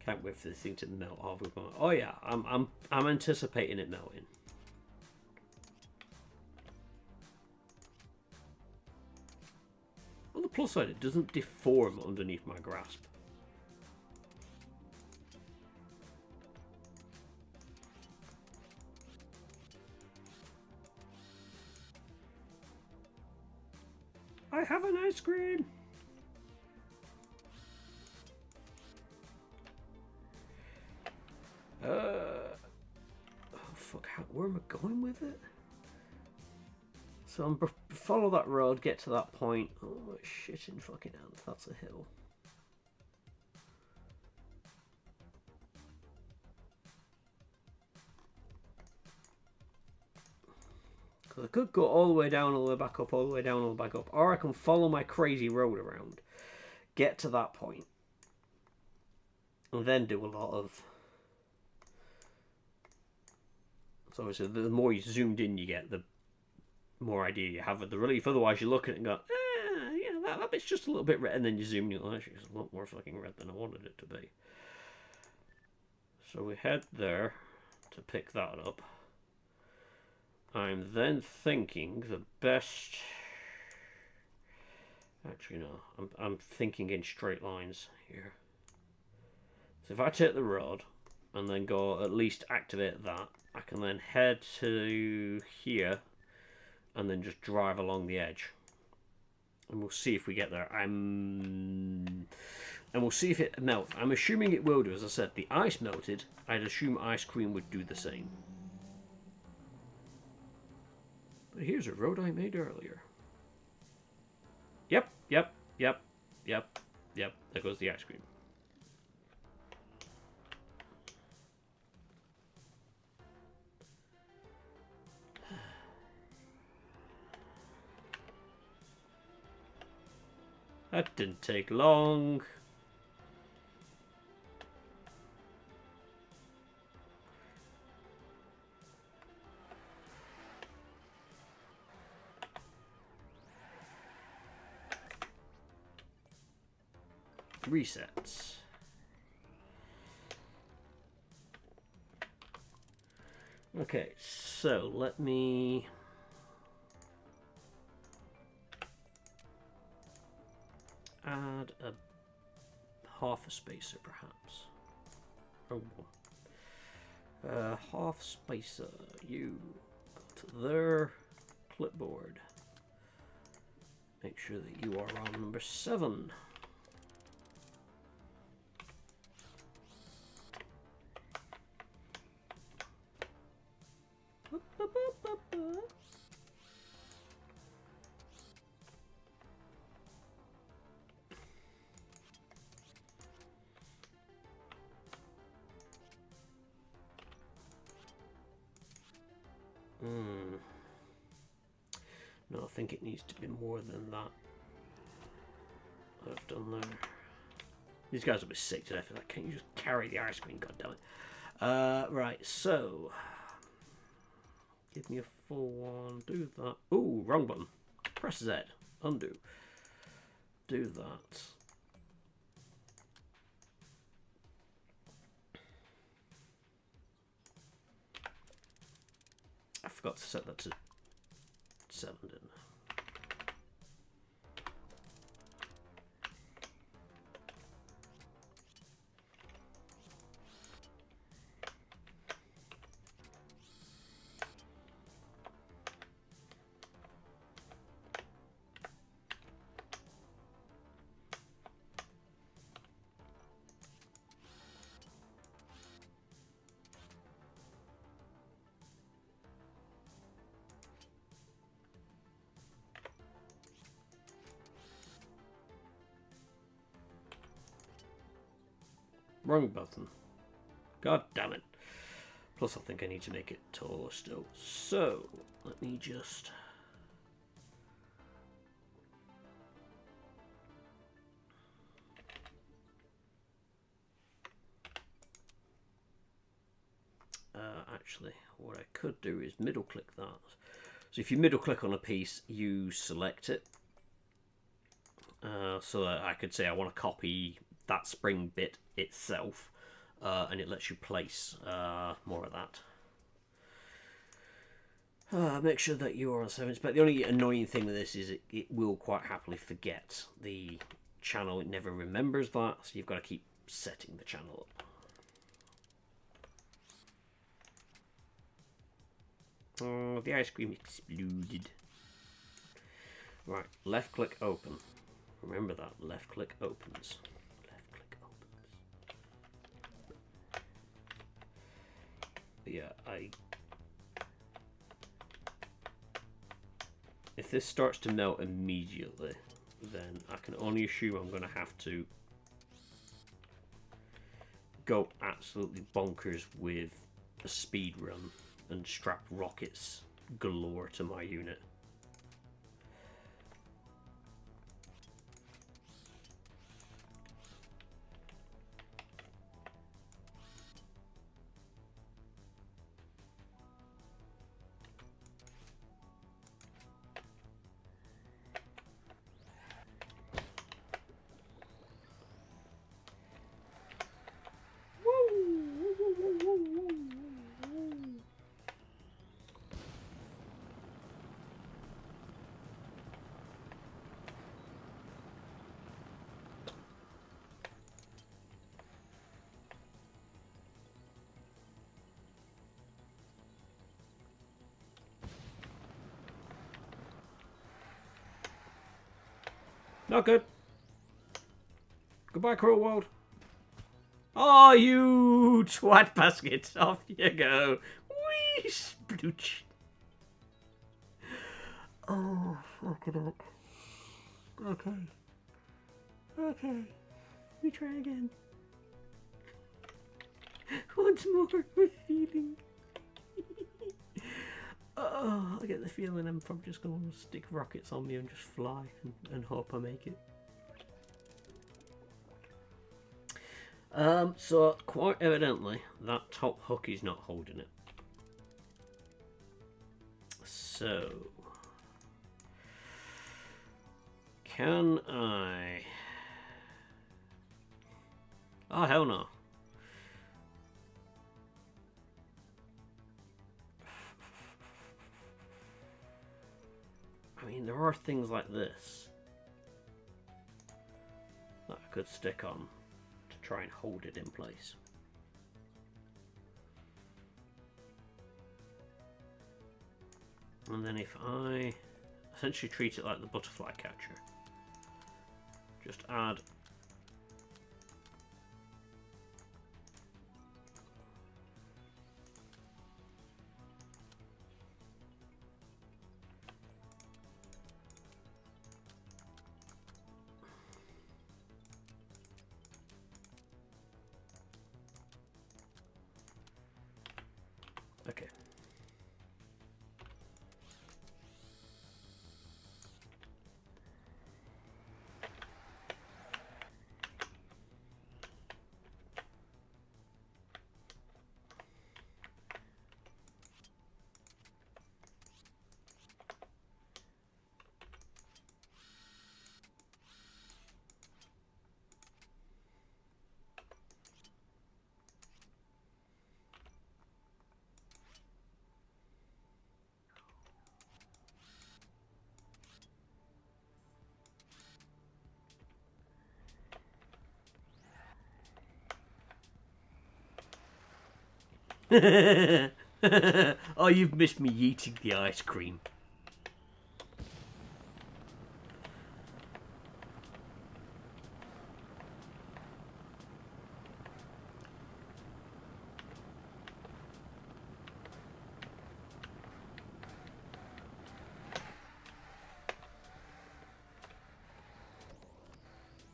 Can't wait for this thing to melt off. Oh yeah, I'm anticipating it melting. On the plus side, it doesn't deform underneath my grasp. I have an ice cream. Oh fuck! Where am I going with it? So I'm follow that road, get to that point. Oh my shitting fucking ants! That's a hill. Because I could go all the way down, all the way back up, all the way down, all the way back up, or I can follow my crazy road around, get to that point, and then do a lot of. So obviously, the more you zoomed in you get, the more idea you have of the relief. Otherwise, you look at it and go, yeah, that bit's just a little bit red, and then you zoom in, you're like, actually, it's a lot more fucking red than I wanted it to be. So we head there to pick that up. I'm then thinking the best. Actually, no, I'm thinking in straight lines here. So if I take the road and then go at least activate that, I can then head to here and then just drive along the edge. And we'll see if we get there. And we'll see if it melts. I'm assuming it will do. As I said, the ice melted. I'd assume ice cream would do the same. But here's a road I made earlier. Yep. There goes the ice cream. That didn't take long. Resets. Okay, so let me add a half a spacer perhaps. Oh, half spacer. You go to there. Clipboard. Make sure that you are on number 7. No, I think it needs to be more than that. I've done there. These guys will be sick to death. Like, can't you just carry the ice cream? God damn it. Right, so give me a full one. Do that. Ooh, wrong button. Press Z. Undo. Do that. I forgot to set that to 7, didn't I? Wrong button. God damn it. Plus I think I need to make it taller still. So, let me just... actually, what I could do is middle click that. So if you middle click on a piece, you select it. so that I could say I want to copy that spring bit itself, and it lets you place more of that. Make sure that you are on 7. But the only annoying thing with this is it will quite happily forget the channel. It never remembers that, so you've got to keep setting the channel up. Oh, the ice cream exploded. Right, left click open. Remember that, left click opens. Left click opens. But yeah, if this starts to melt immediately, then I can only assume I'm going to have to go absolutely bonkers with a speed run and strap rockets galore to my unit. Not good. Goodbye, cruel world. Oh, you twat basket. Off you go. Whee, splooch. Oh, fuck it up. Okay. Okay. We try again. Once more, we're feeling. Oh, I get the feeling I'm probably just going to stick rockets on me and just fly and hope I make it. So quite evidently that top hook is not holding it. So can I? Oh hell no. I mean, there are things like this that I could stick on to try and hold it in place. And then if I essentially treat it like the butterfly catcher, just add okay. Oh, you've missed me eating the ice cream.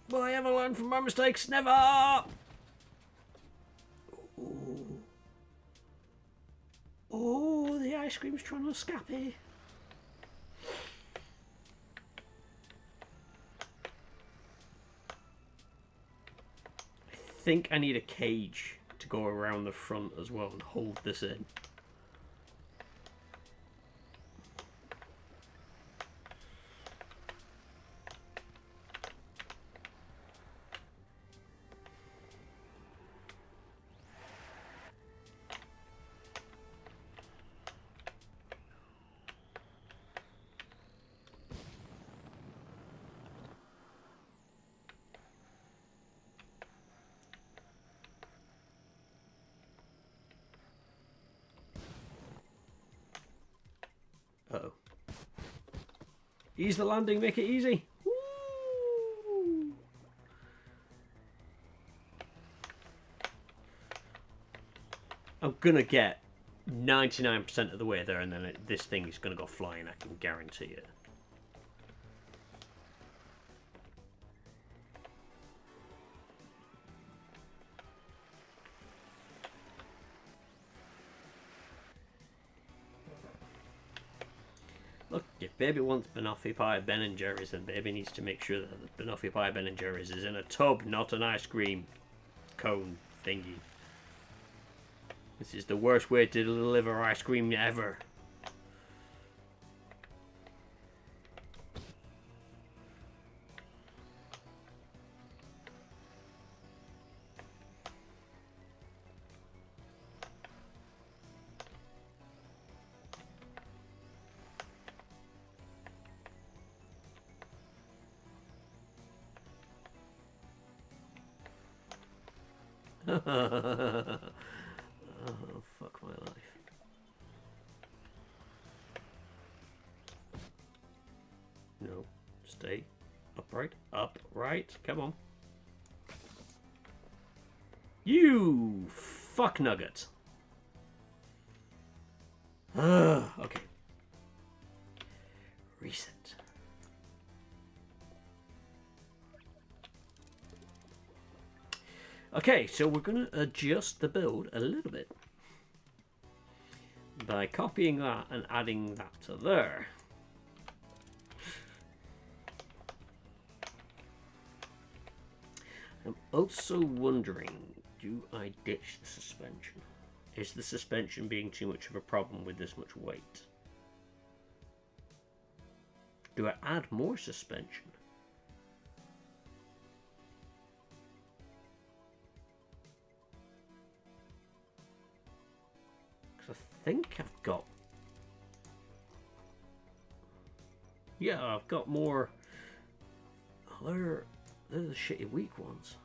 Will I ever learn from my mistakes? Never! Ooh. Oh, the ice cream's trying to escape. I think I need a cage to go around the front as well and hold this in. Ease the landing, make it easy. Woo! I'm gonna get 99% of the way there, and then this thing is gonna go flying. I can guarantee it. Look, if baby wants banoffee pie Ben and Jerry's, then baby needs to make sure that the banoffee pie Ben and Jerry's is in a tub, not an ice cream cone thingy. This is the worst way to deliver ice cream ever. Oh, fuck my life. No. Stay. Upright. Upright. Come on. You fuck nugget. Okay. Reset. Okay, so we're going to adjust the build a little bit by copying that and adding that to there. I'm also wondering, do I ditch the suspension? Is the suspension being too much of a problem with this much weight? Do I add more suspension? Because I think I've got... Yeah, I've got more... Oh, they're the shitty weak ones.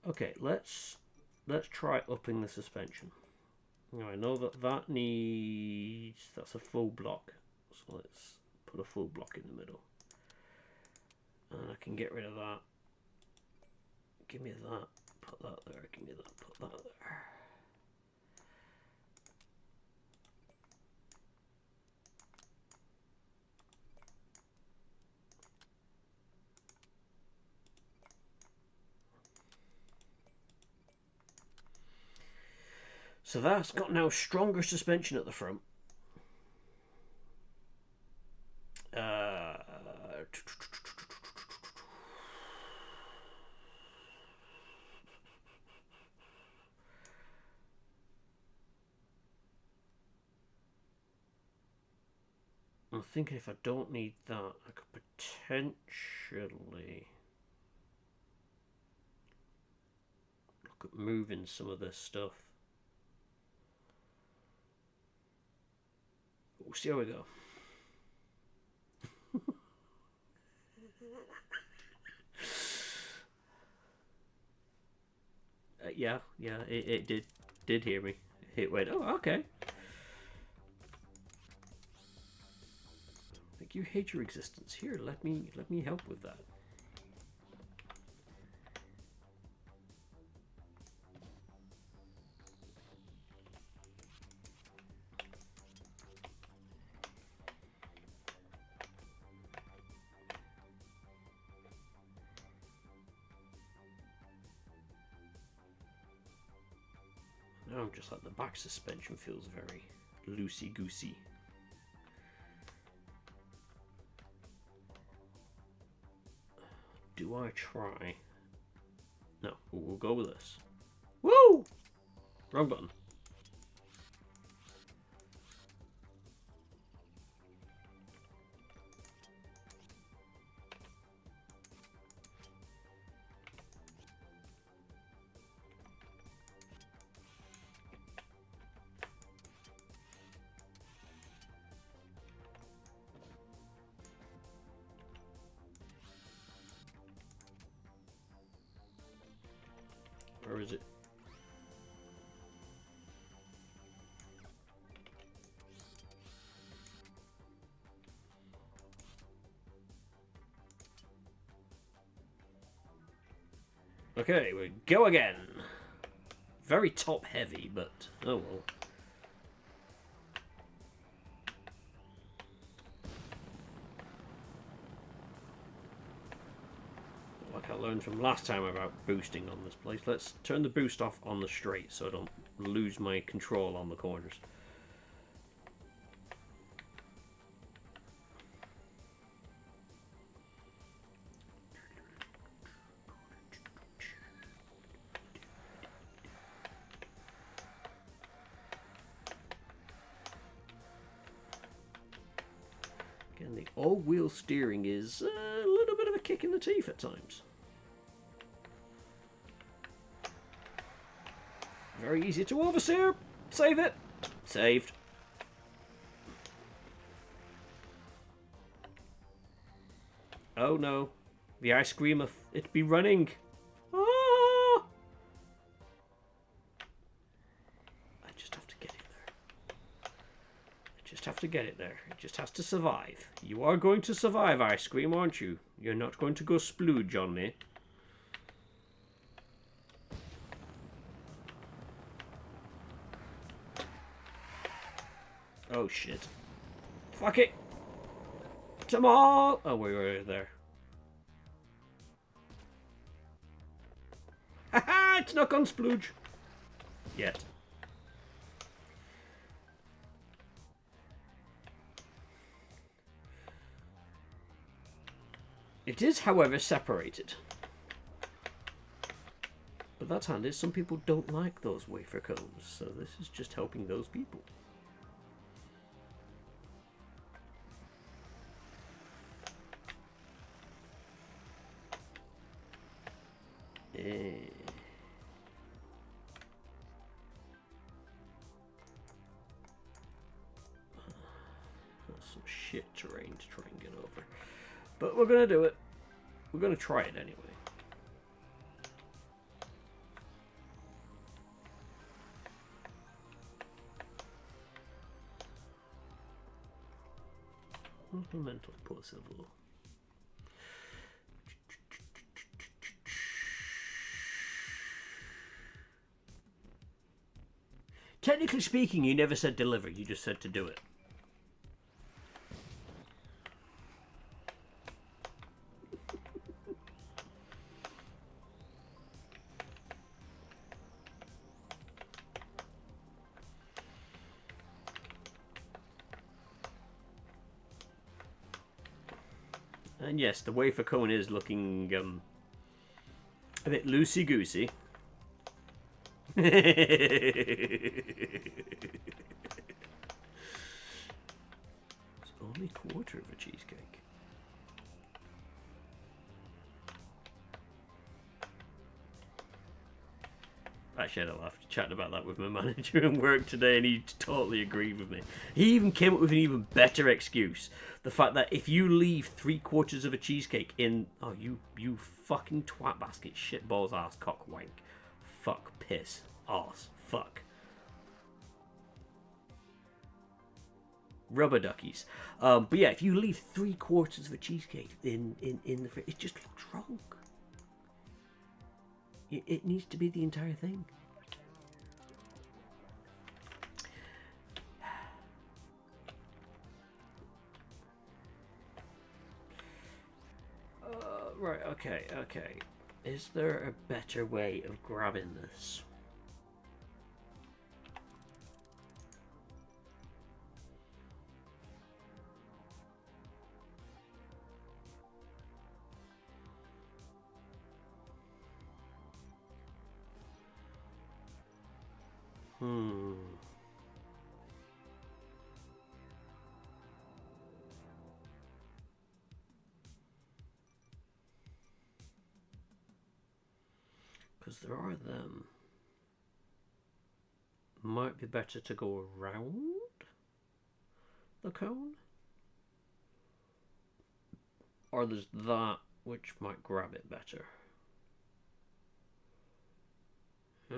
Okay, let's try upping the suspension. Now I know that needs... That's a full block. So let's put a full block in the middle. And I can get rid of that. Give me that. Put that there. Give me that. Put that there. So that's got now stronger suspension at the front. I'm thinking if I don't need that, I could potentially look at moving some of this stuff. We'll see how we go. Yeah, it did hear me. It went, oh, okay. I think you hate your existence. Here, let me help with that. Now I'm just like the back suspension feels very loosey-goosey. Do I try? No, we'll go with this. Woo! Wrong button. Where is it? Okay, we go again. Very top heavy, but oh well. Like I learned from last time about boosting on this place. Let's turn the boost off on the straight so I don't lose my control on the corners. Again, the all-wheel steering is a little bit of a kick in the teeth at times. Very easy to oversteer. Save it. Saved. Oh no. The ice cream, it be running. Ah! I just have to get it there. I just have to get it there. It just has to survive. You are going to survive, ice cream, aren't you? You're not going to go splooge on me. Oh shit. Fuck it. Come on. Oh, we were there. Haha, it's not gone splooge. Yet. It is, however, separated. But that's handy. Some people don't like those wafer cones, so this is just helping those people. That's some shit terrain to try and get over. But we're going to do it. We're going to try it anyway. Mental possible. Technically speaking, you never said deliver, you just said to do it. And yes, the wafer cone is looking a bit loosey-goosey. It's only a quarter of a cheesecake. Actually, I had a laugh chatting about that with my manager in work today, and he totally agreed with me. He even came up with an even better excuse. The fact that if you leave 3/4 of a cheesecake in... Oh, you fucking twat basket. Shit, balls, ass, cock, wank. Fuck, piss, arse, fuck. Rubber duckies. But yeah, if you leave 3/4 of a cheesecake in the fridge, it just looks wrong. It needs to be the entire thing. Right, okay. Is there a better way of grabbing this? Because there are them. Might be better to go around the cone. Or there's that, which might grab it better. I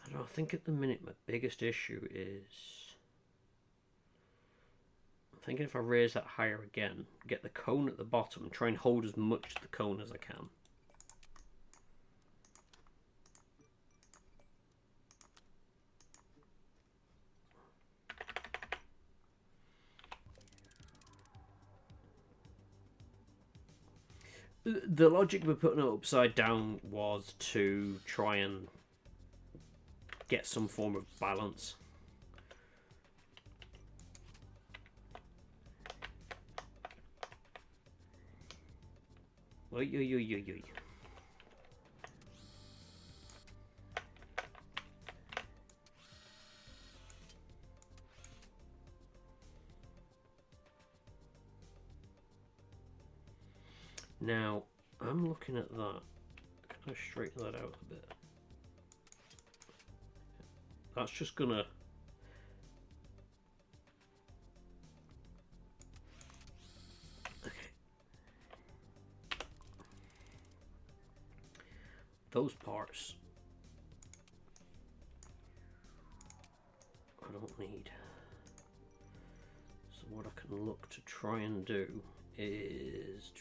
don't know, I think at the minute my biggest issue is... thinking if I raise that higher again, get the cone at the bottom, and try and hold as much of the cone as I can. The logic of putting it upside down was to try and get some form of balance. Oy, oy, oy, oy, oy. Now, I'm looking at that. Can I straighten that out a bit? That's just gonna... Okay. Those parts I don't need. So what I can look to try and do is...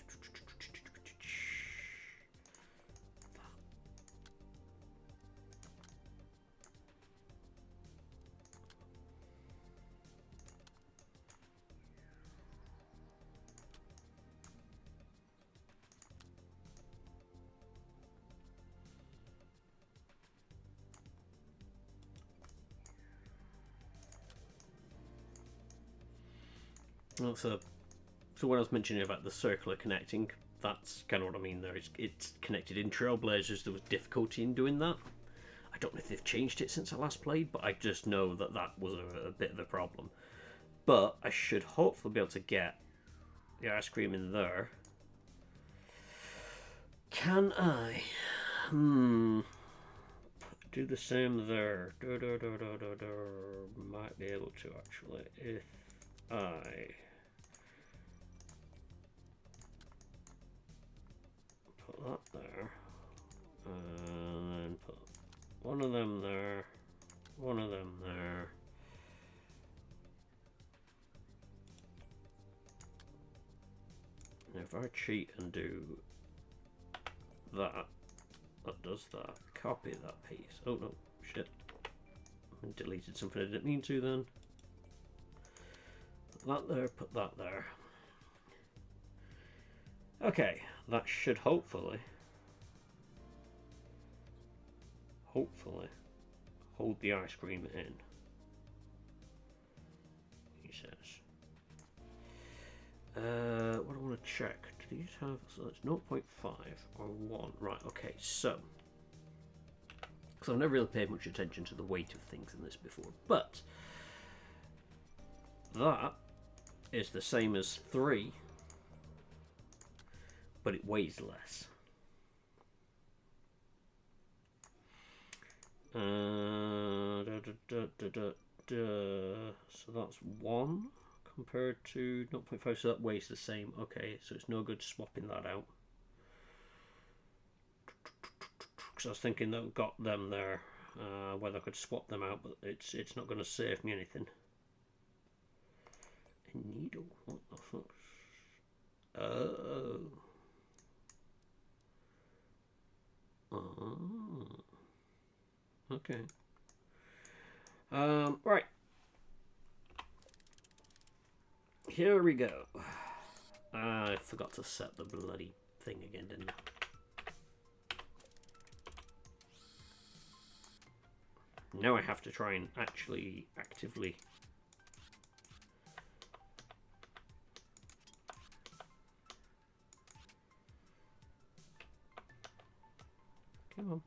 So when I was mentioning about the circular connecting, that's kind of what I mean there. It's connected in Trailblazers. There was difficulty in doing that. I don't know if they've changed it since I last played, but I just know that that was a bit of a problem. But I should hopefully be able to get the ice cream in there. Can I? Do the same there. Might be able to actually if I put that there and then put one of them there, one of them there. Now if I cheat and do that, that does that. Copy that piece. Oh no, shit. I deleted something I didn't mean to then. Put that there, put that there. Okay, that should hopefully hold the ice cream in. He says. What do I want to check? Do these have, so it's 0.5 or 1. Right, okay, so because I've never really paid much attention to the weight of things in this before, but that is the same as 3, but it weighs less. So that's 1 compared to 0.5, so that weighs the same. Okay, so it's no good swapping that out. Because I was thinking that I've got them there, whether I could swap them out, but it's not going to save me anything. A needle? What the fuck? Oh. Oh. Okay. Right. Here we go. I forgot to set the bloody thing again, didn't I? Now I have to try and actually actively... Come on.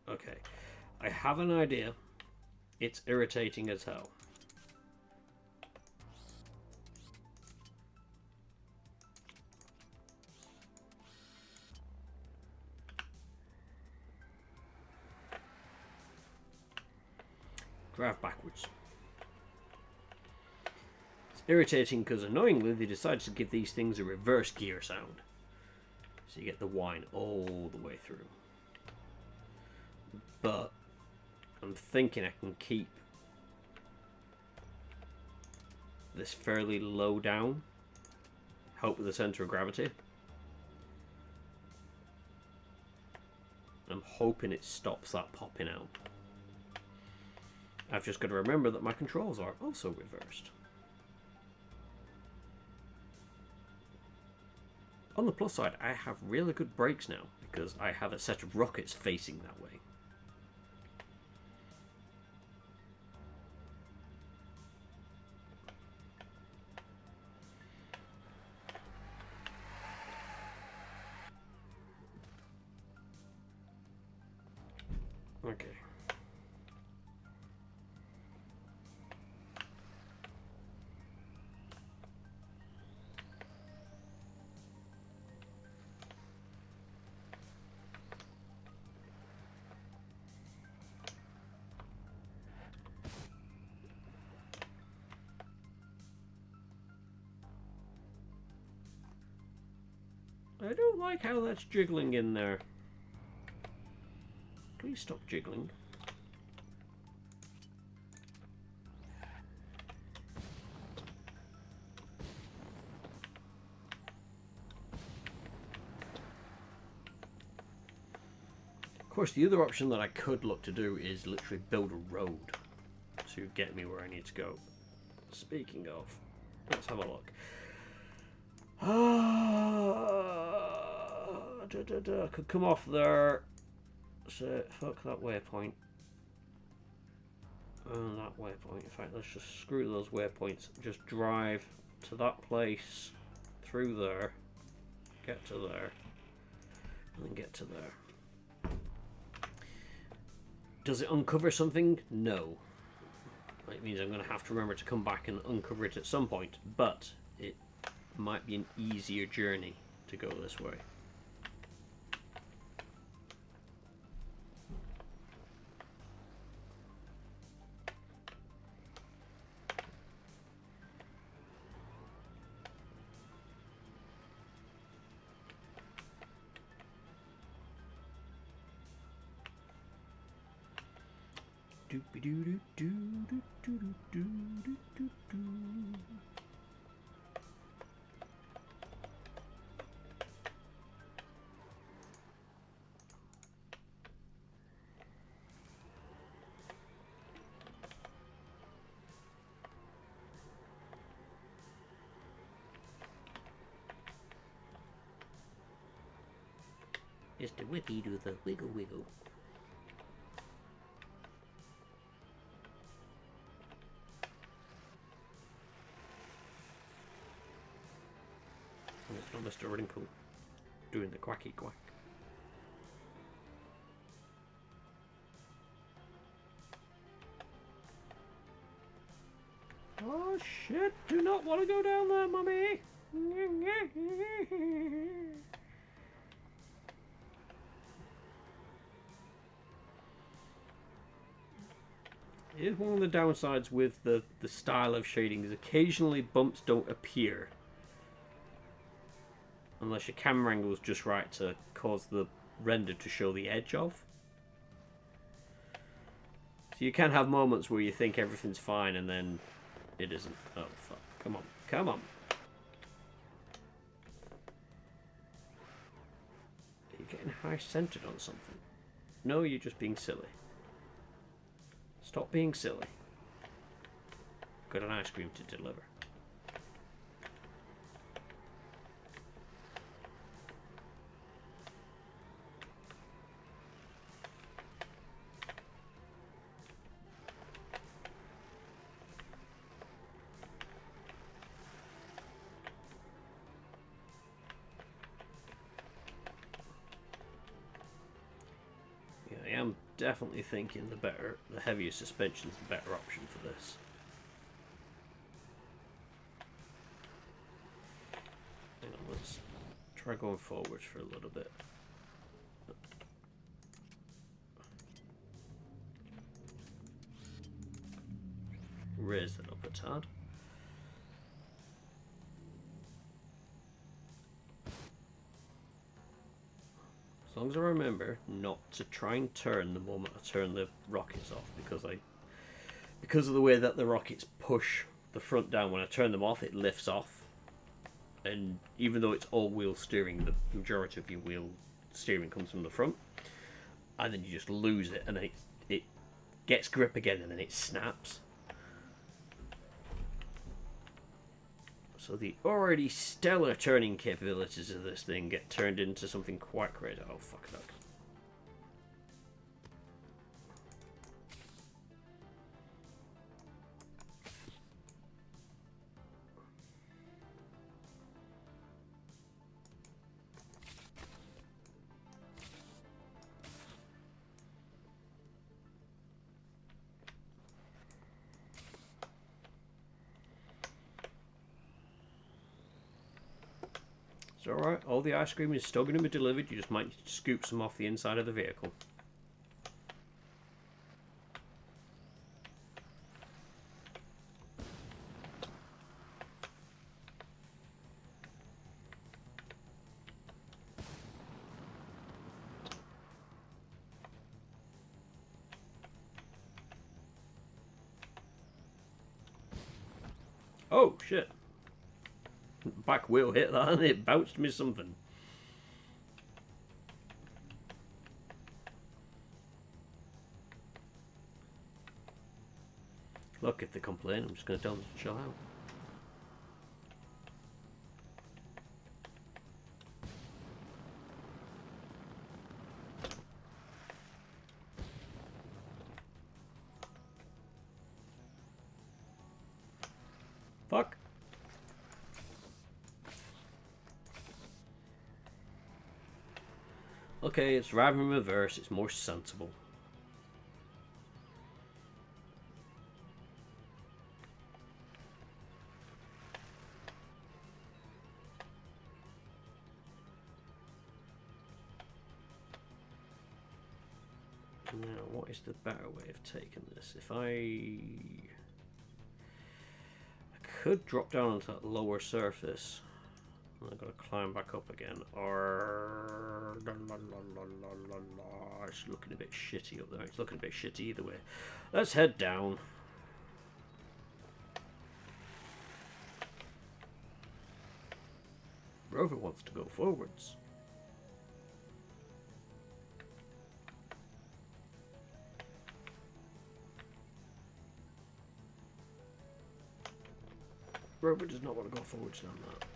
Okay, I have an idea. It's irritating as hell. Drive backwards. It's irritating because annoyingly they decided to give these things a reverse gear sound. So you get the whine all the way through. But I'm thinking I can keep this fairly low down. Help with the center of gravity. I'm hoping it stops that popping out. I've just got to remember that my controls are also reversed. On the plus side, I have really good brakes now because I have a set of rockets facing that way. Okay. I don't like how that's jiggling in there. Please stop jiggling. Of course, the other option that I could look to do is literally build a road to get me where I need to go. Speaking of, let's have a look. I could come off there. So, fuck that waypoint. And that waypoint. In fact, let's just screw those waypoints. Just drive to that place, through there, get to there, and then get to there. Does it uncover something? No. It means I'm going to have to remember to come back and uncover it at some point, but it might be an easier journey to go this way. Just a whippy do the wiggle wiggle. Oh, Mr. Wrinkle doing the quacky quack. Oh shit, do not want to go down there, mummy. It is one of the downsides with the style of shading is occasionally bumps don't appear. Unless your camera angle is just right to cause the render to show the edge of. So you can have moments where you think everything's fine and then it isn't. Oh fuck, come on, come on. Are you getting high centered on something? No, you're just being silly. Stop being silly. Got an ice cream to deliver. Yeah, I am definitely thinking the heavier suspension is the better option for this. Hang on, let's try going forwards for a little bit. raise that up a tad. As long as I remember not to try and turn the moment I turn the rockets off, because of the way that the rockets push the front down. When I turn them off, it lifts off, and even though it's all-wheel steering, the majority of your wheel steering comes from the front, and then you just lose it, and then it gets grip again, and then it snaps. So the already stellar turning capabilities of this thing get turned into something quite crazy. Oh, fuck that. It's alright, all the ice cream is still going to be delivered, you just might scoop some off the inside of the vehicle. Oh, shit. Back wheel hit that and it bounced me something. Look, if they complain, I'm just going to tell them to chill out. Fuck. Okay, it's driving in reverse, it's more sensible. Now, what is the better way of taking this? If I could drop down onto that lower surface. I've got to climb back up again. Or it's looking a bit shitty up there. It's looking a bit shitty either way. Let's head down. Rover wants to go forwards. Rover does not want to go forwards down that.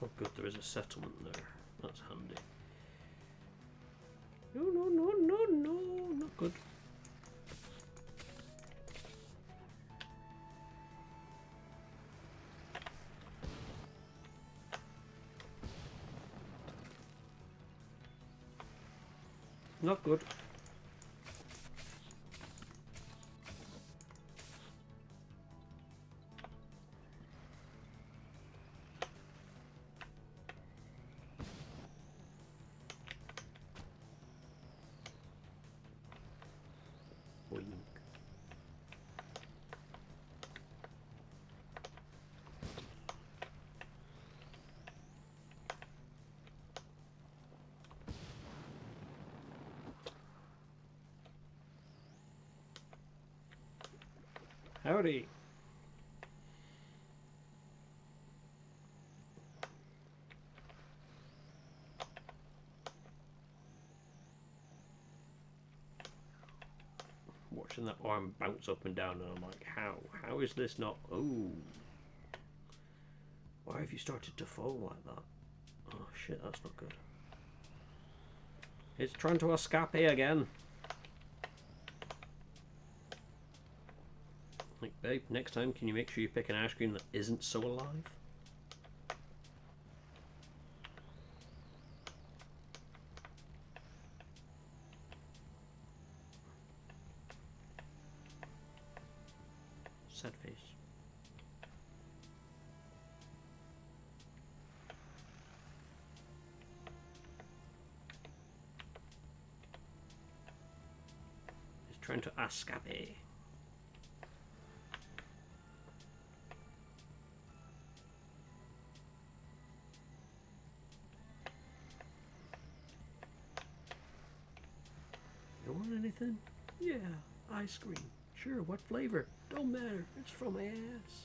Oh good, there is a settlement there. That's handy. No, no, no, no, no, not good. Not good. Boink. Howdy. Watching that arm bounce up and down, and I'm like, how? How is this not? Oh. Why have you started to fall like that? Oh shit, that's not good. It's trying to escape again. Like, babe, next time can you make sure you pick an ice cream that isn't so alive? Sad face. He's trying to escape. You want anything? Yeah, ice cream. Sure, what flavor? Don't matter. It's from my ass.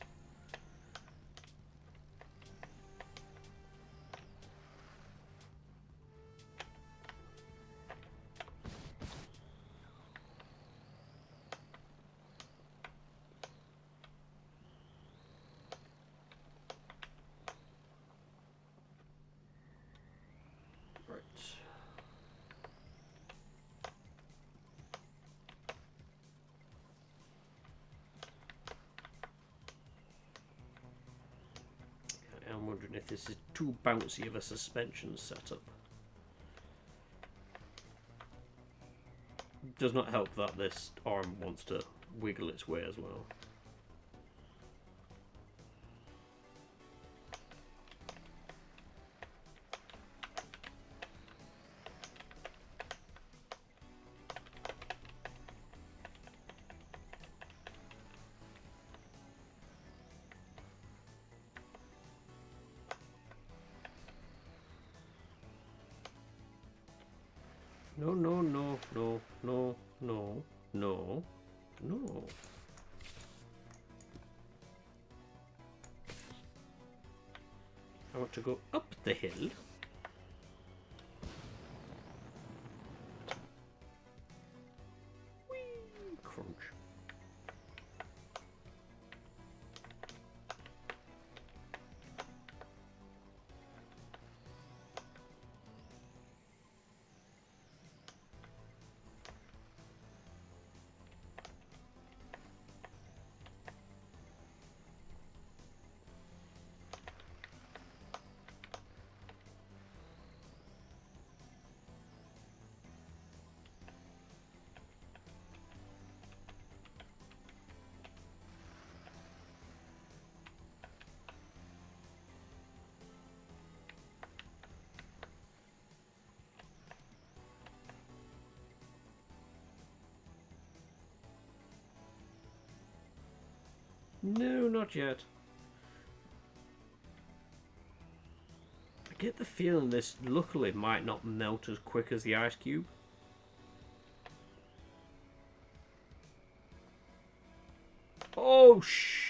Right. I'm wondering if this is too bouncy of a suspension setup. Does not help that this arm wants to wiggle its way as well. No, no, no, no, no, no, no, no. I want to go up the hill. Whee! Crunch. No, not yet. I get the feeling this luckily might not melt as quick as the ice cube. Oh, shh.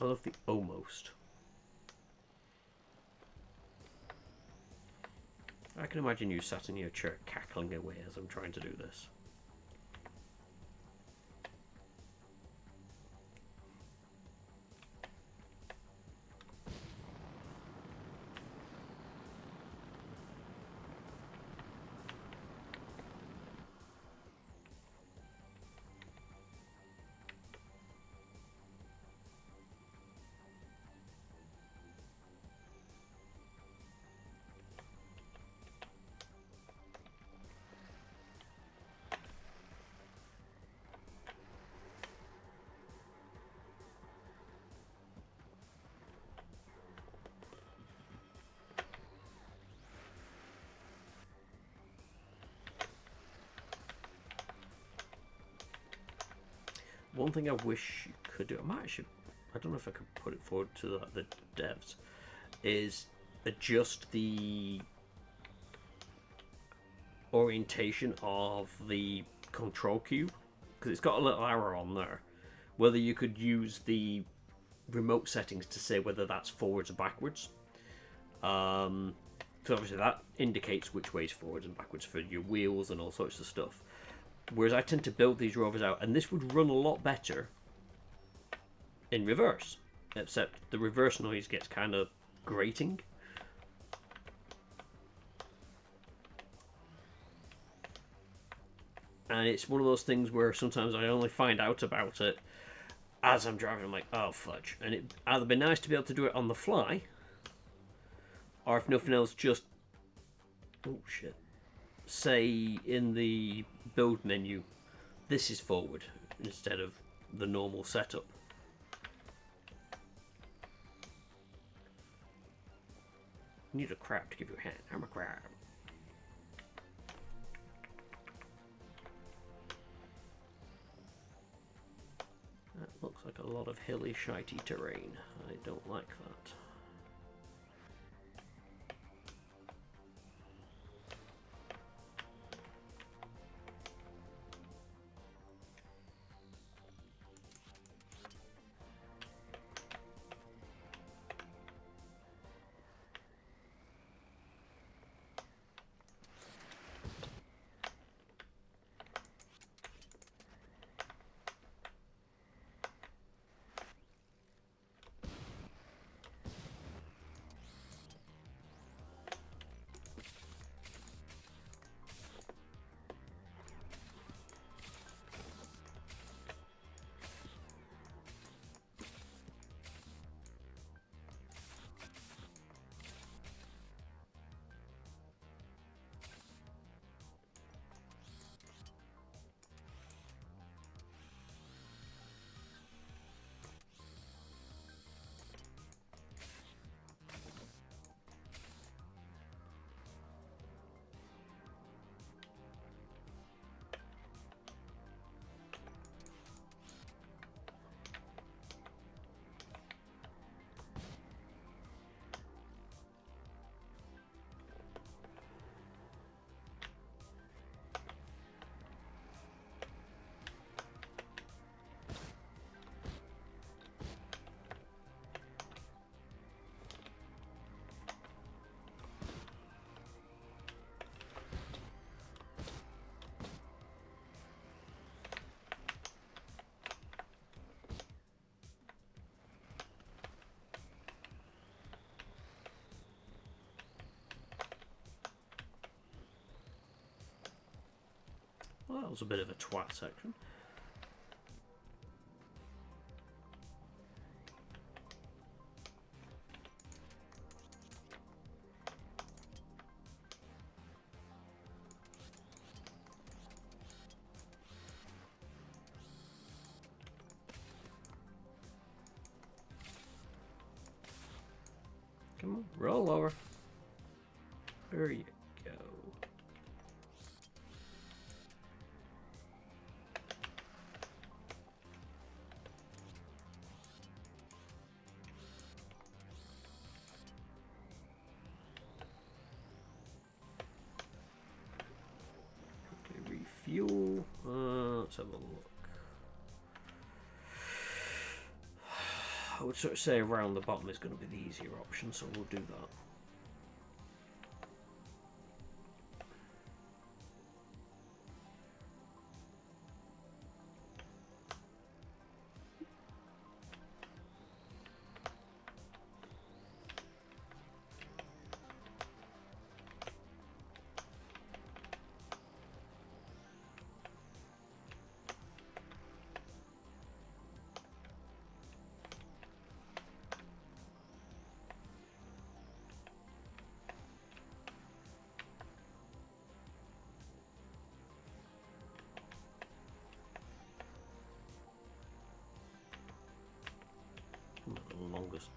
I love the almost. I can imagine you sat in your chair cackling away as I'm trying to do this. One thing I wish you could do, I don't know if I could put it forward to the devs, is adjust the orientation of the control cube, because it's got a little arrow on there. Whether you could use the remote settings to say whether that's forwards or backwards. So obviously that indicates which way is forwards and backwards for your wheels and all sorts of stuff. Whereas I tend to build these rovers out, and this would run a lot better in reverse, except the reverse noise gets kind of grating. And it's one of those things where sometimes I only find out about it as I'm driving. I'm like, oh fudge. And it'd either be nice to be able to do it on the fly, or if nothing else, just, oh shit, say in the build menu, this is forward instead of the normal setup. You need a crab to give you a hand. I'm a crab. That looks like a lot of hilly, shitey terrain. I don't like that. Well, that was a bit of a twat section. Come on, roll over. There you go. Okay, refuel. Let's have a look. I would sort of say around the bottom is going to be the easier option, so we'll do that. The longest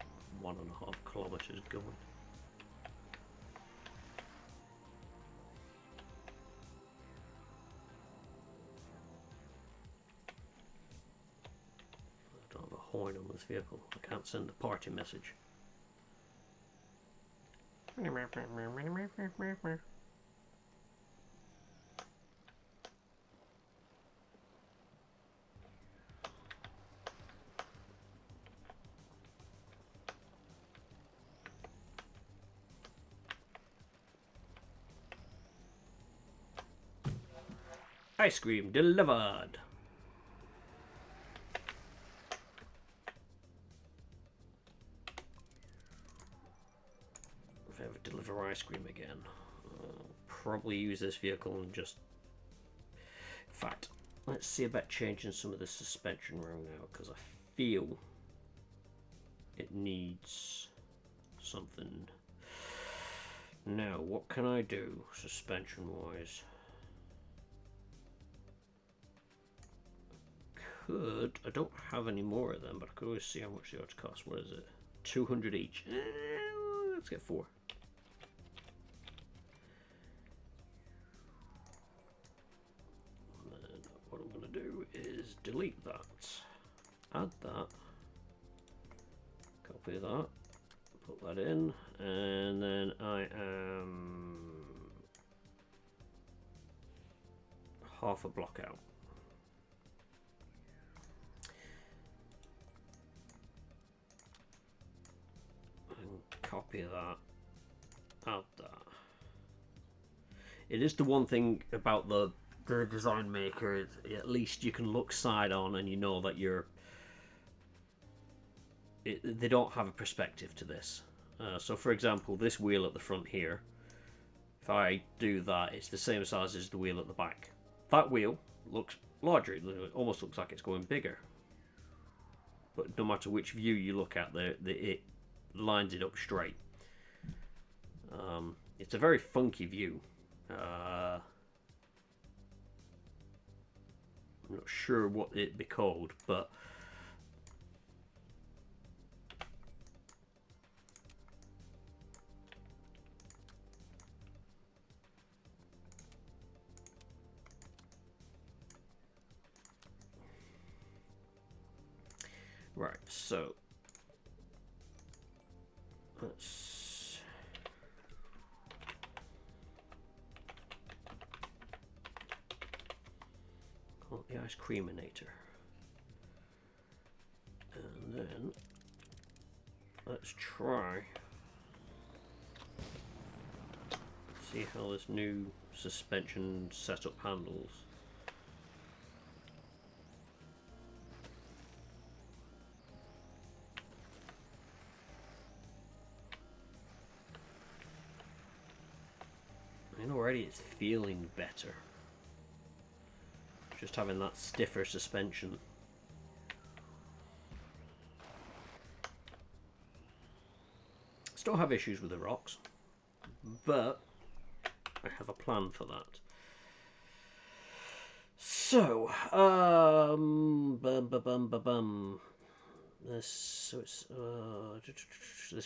1.5 kilometers going. I don't have a horn on this vehicle. I can't send a party message. Ice cream delivered. If I ever deliver ice cream again, I'll probably use this vehicle and just... In fact, let's see about changing some of the suspension around now, because I feel it needs something. Now, what can I do suspension-wise? I don't have any more of them, but I could always see how much they ought to cost. What is it? 200 each. Let's get 4. And then what I'm going to do is delete that, add that, copy that, put that in, and then I am half a block out. Copy that, add that. It is the one thing about the design maker, at least you can look side on and you know that they don't have a perspective to this. So for example, this wheel at the front here, if I do that, it's the same size as the wheel at the back. That wheel looks larger, it almost looks like it's going bigger. But no matter which view you look at, it lines it up straight. It's a very funky view. I'm not sure what it'd be called, but right, so let's call it the ice creaminator. And then let's try see how this new suspension setup handles. And already it's feeling better. Just having that stiffer suspension. Still have issues with the rocks, but I have a plan for that. So, this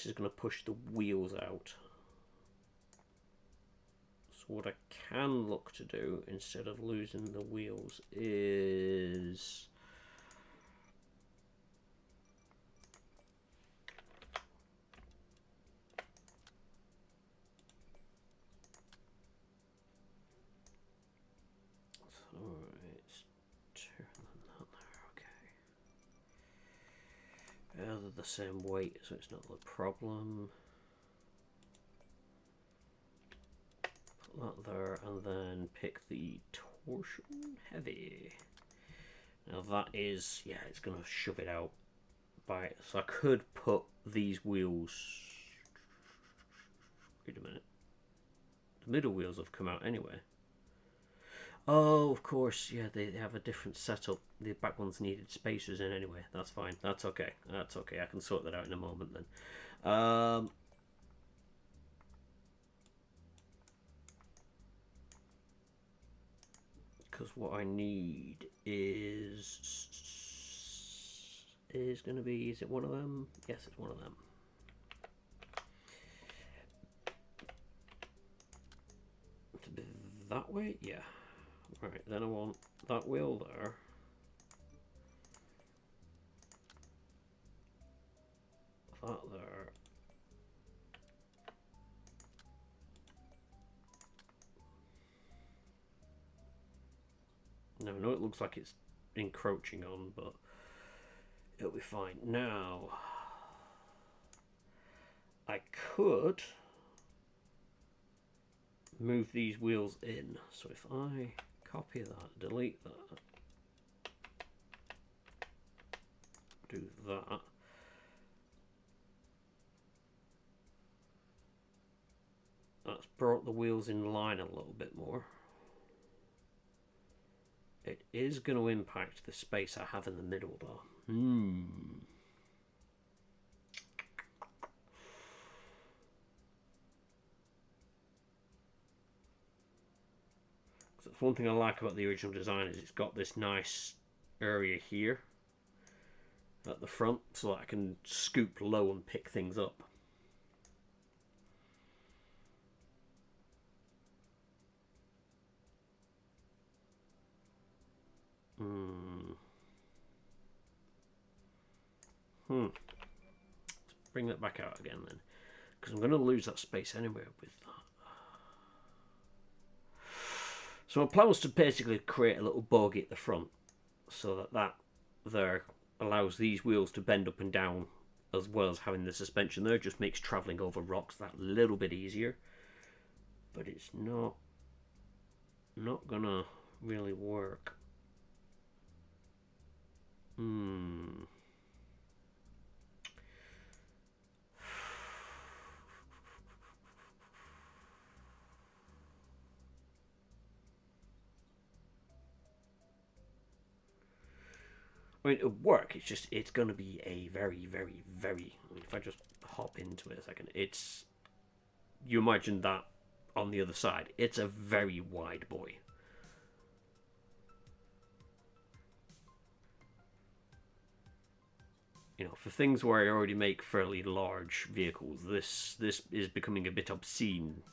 is going to push the wheels out. So what I can look to do instead of losing the wheels is they're the same weight, so it's not the problem. Put that there, and then pick the torsion heavy. Now that is, yeah, it's going to shove it out by it. So I could put these wheels. Wait a minute. The middle wheels have come out anyway. Oh, of course, yeah, they have a different setup. The back ones needed spacers in anyway. That's fine. That's okay. That's okay. I can sort that out in a moment then. Because what I need is going to be, is it one of them? Yes, it's one of them. To be that way? Yeah. Right, then I want that wheel there. That there. Now, I know it looks like it's encroaching on, but it'll be fine. Now, I could move these wheels in. So if I Copy that, delete that, do that. That's brought the wheels in line a little bit more. It is going to impact the space I have in the middle though. That's one thing I like about the original design is it's got this nice area here at the front so that I can scoop low and pick things up. Let's bring that back out again then, because I'm going to lose that space anyway with that. So my plan was to basically create a little bogie at the front so that there allows these wheels to bend up and down, as well as having the suspension there. Just makes travelling over rocks that little bit easier, but it's not gonna really work. I mean, it'll work. It's going to be a very, very, very. I mean, if I just hop into it a second, you imagine that on the other side. It's a very wide boy. You know, for things where I already make fairly large vehicles, this is becoming a bit obscene.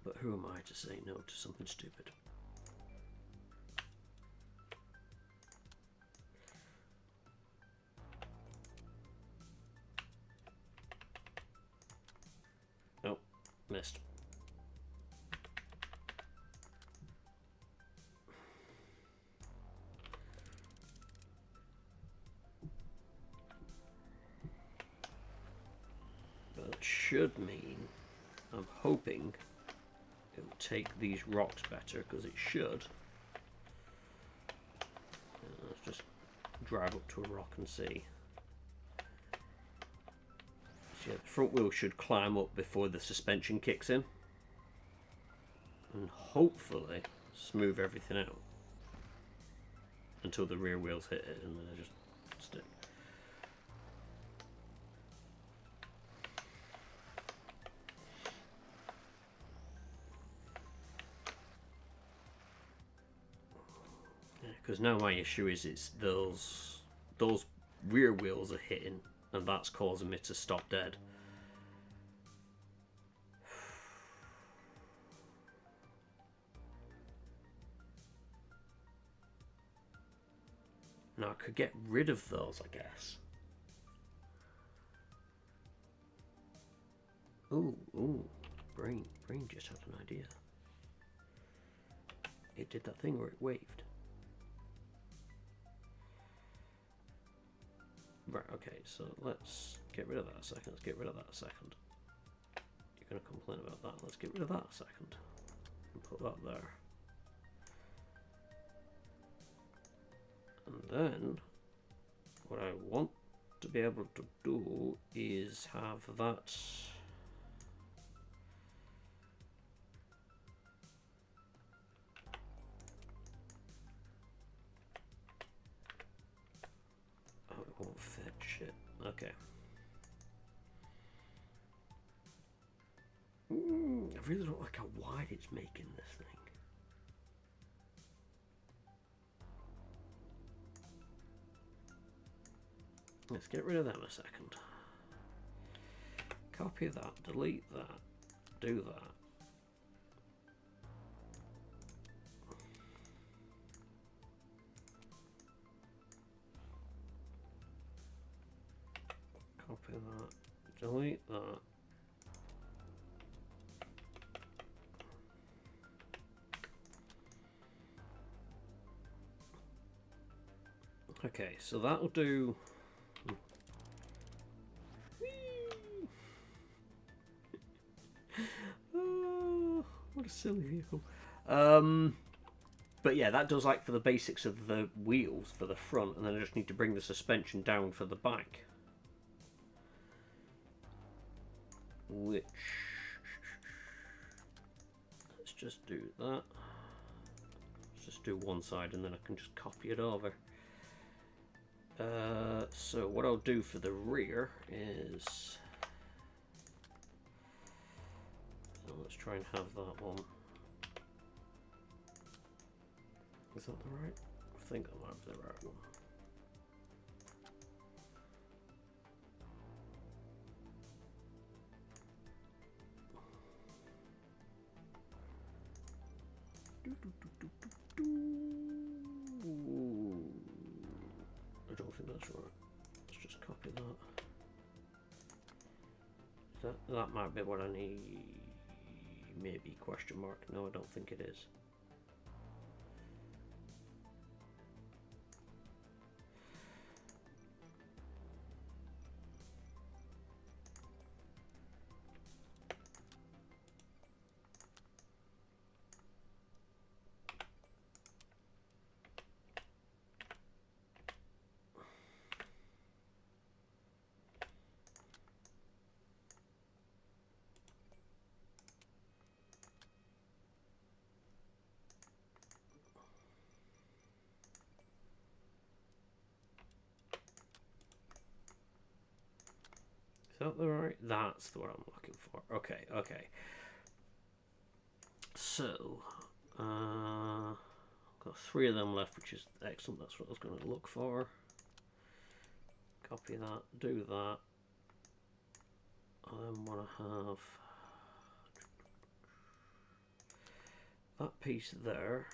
But who am I to say no to something stupid? Oh, missed. That should mean, I'm hoping, it'll take these rocks better, because it should. Let's just drive up to a rock and see. So yeah, the front wheel should climb up before the suspension kicks in, and hopefully smooth everything out until the rear wheels hit it, and then I just stick. Because now my issue is it's those rear wheels are hitting, and that's causing me to stop dead. Now I could get rid of those, I guess. Ooh, brain just had an idea. It did that thing where it waved. Right, okay, so let's get rid of that a second. Let's get rid of that a second. You're going to complain about that. Let's get rid of that a second. And put that there. And then, what I want to be able to do is have that... Oh, it won't fit, shit. Okay. I really don't like how wide it's making this thing. Let's get rid of them a second. Copy that, delete that, do that. Copy that, delete that. Okay, so that'll do. Oh, what a silly vehicle. But yeah, that does like for the basics of the wheels for the front, and then I just need to bring the suspension down for the back. Which, let's just do that. Let's just do one side and then I can just copy it over. So what I'll do for the rear is, let's try and have that one. Is that the right? I think that might be the right one. I don't think that's right. Let's just copy that. That might be what I need. Maybe question mark. No, I don't think it is. Is that the right? That's the one I'm looking for. Okay, okay. So, got 3 of them left, which is excellent. That's what I was going to look for. Copy that, do that. I then want to have that piece there.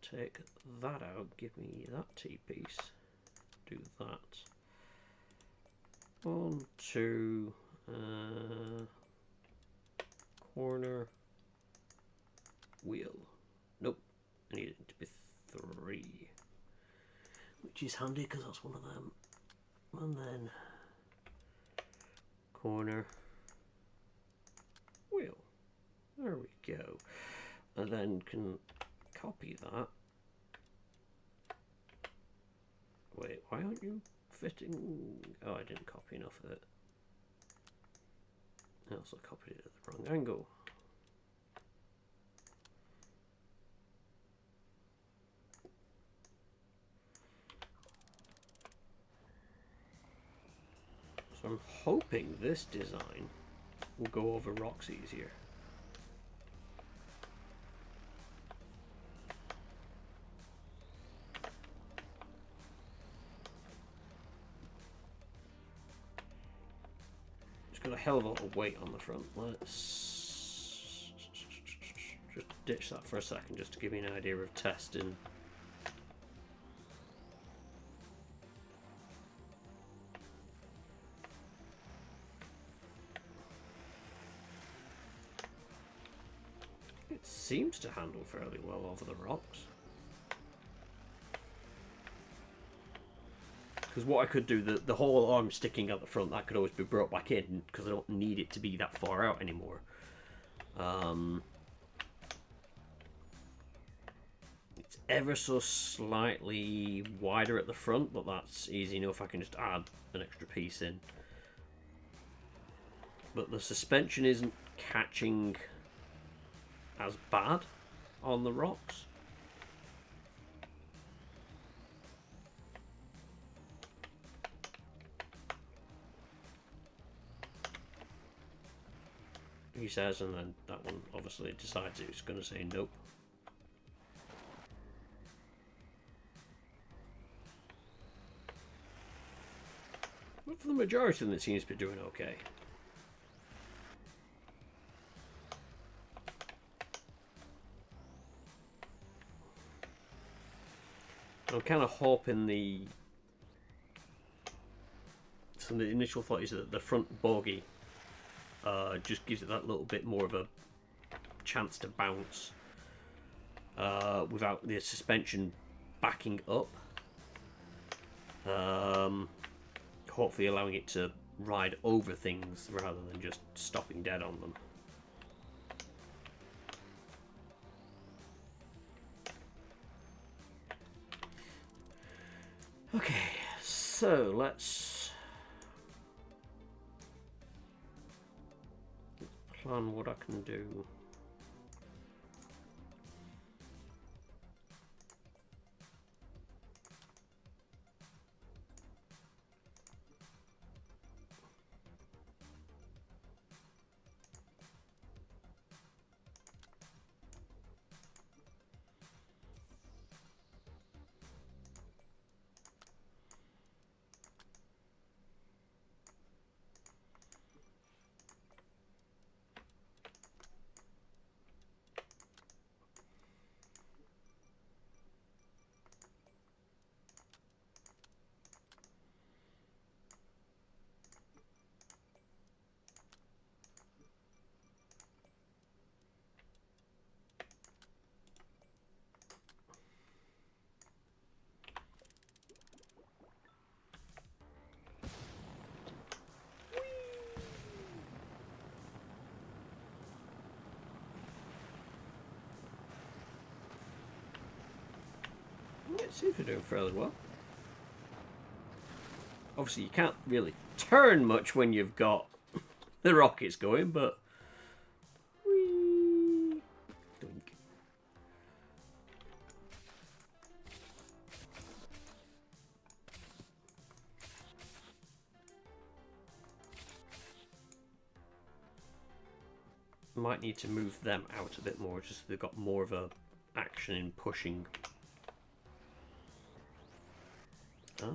Take that out, give me that T-piece. Do that. 1, 2, corner, wheel. Nope, I need it to be 3, which is handy because that's one of them. And then corner, wheel. There we go. And then can copy that. Wait, why aren't you fitting? Oh, I didn't copy enough of it. I also copied it at the wrong angle. So I'm hoping this design will go over rocks easier. It's got a hell of a lot of weight on the front. Let's just ditch that for a second just to give me an idea of testing. It seems to handle fairly well over the rocks. Because what I could do, the whole arm sticking out the front, that could always be brought back in because I don't need it to be that far out anymore. It's ever so slightly wider at the front, but that's easy enough. I can just add an extra piece in. But the suspension isn't catching as bad on the rocks. He says, and then that one obviously decides it's going to say nope. But for the majority of them, it seems to be doing okay. I'm kind of hoping so the initial thought is that the front bogie just gives it that little bit more of a chance to bounce without the suspension backing up. Um, hopefully allowing it to ride over things rather than just stopping dead on them. Okay, so let's plan what I can do. It seems we're doing fairly well. Obviously, you can't really turn much when you've got the rockets going, but whee, doink. Might need to move them out a bit more, just so they've got more of a action in pushing. Ah,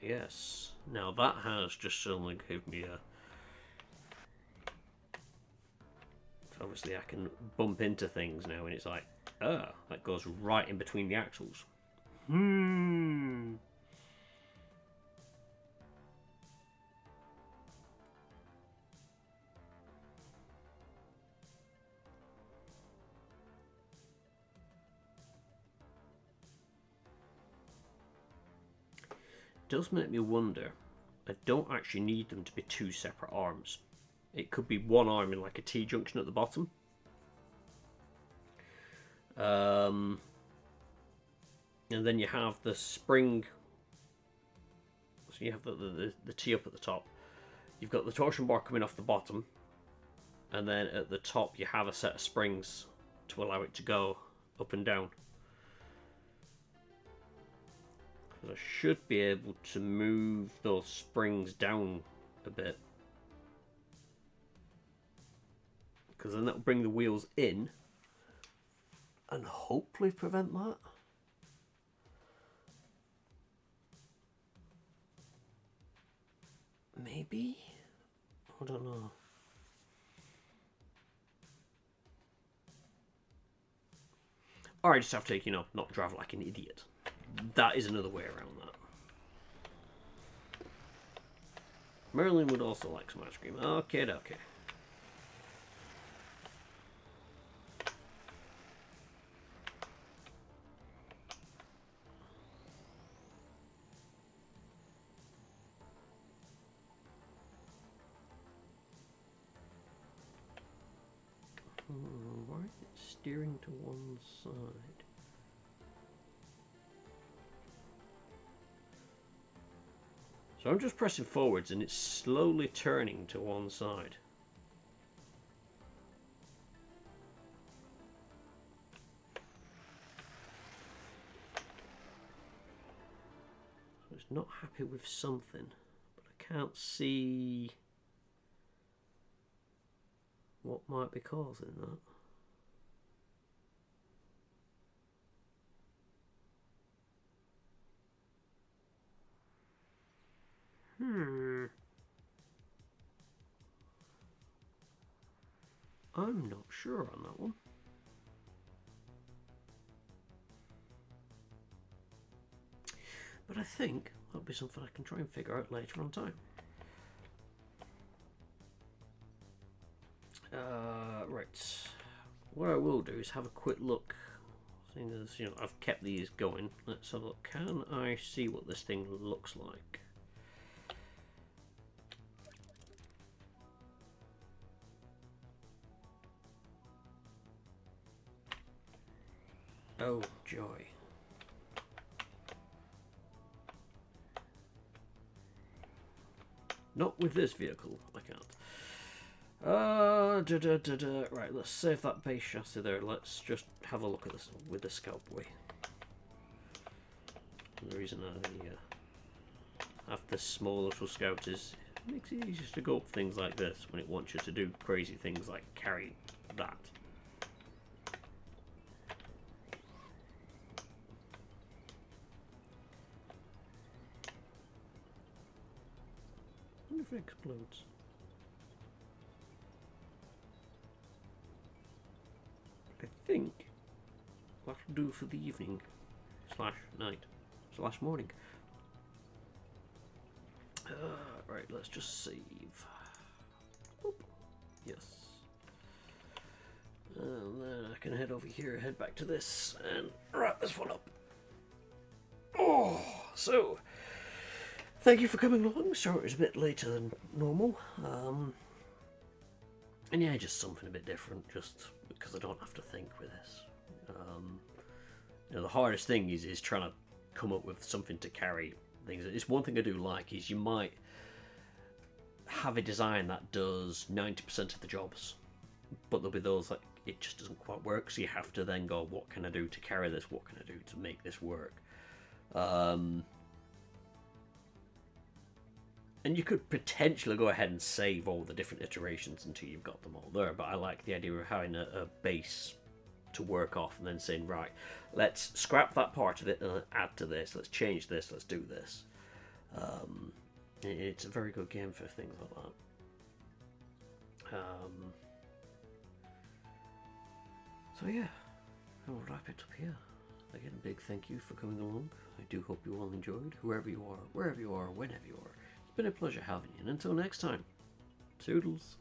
yes. Now that has just suddenly given me a... Obviously I can bump into things now and it's like, that goes right in between the axles. Does make me wonder. I don't actually need them to be two separate arms. It could be one arm in like a T-junction at the bottom. And then you have the spring. So you have the T up at the top. You've got the torsion bar coming off the bottom. And then at the top you have a set of springs to allow it to go up and down. I should be able to move those springs down a bit. Because then that will bring the wheels in and hopefully prevent that. Maybe? I don't know. Or I just have to, not drive like an idiot. That is another way around that. Merlin would also like some ice cream. Okay. Why is it steering to one side? So I'm just pressing forwards and it's slowly turning to one side. So it's not happy with something, but I can't see what might be causing that. I'm not sure on that one. But I think that'll be something I can try and figure out later on time. Right. What I will do is have a quick look. Thing is, I've kept these going. Let's have a look. Can I see what this thing looks like? Oh, joy. Not with this vehicle, I can't. Right, let's save that base chassis there. Let's just have a look at this with the Scout Boy. The reason I have this small little Scout is it makes it easier to go up things like this when it wants you to do crazy things like carry that. I wonder if it explodes. I think that'll do for the evening / night / morning. Right, let's just save. Oop. Yes. And then I can head over here, head back to this, and wrap this one up. Oh, so thank you for coming along. Sorry it was a bit later than normal. And yeah, just something a bit different, just because I don't have to think with this. The hardest thing is trying to come up with something to carry things. It's one thing I do like is you might have a design that does 90% of the jobs, but there'll be those like it just doesn't quite work, so you have to then go, what can I do to carry this? What can I do to make this work? And you could potentially go ahead and save all the different iterations until you've got them all there, but I like the idea of having a base to work off and then saying, right, let's scrap that part of it and add to this, let's change this, let's do this. It's a very good game for things like that. So yeah, I will wrap it up here. Again, a big thank you for coming along. I do hope you all enjoyed, whoever you are, wherever you are, whenever you are. It's been a pleasure having you, and until next time, toodles.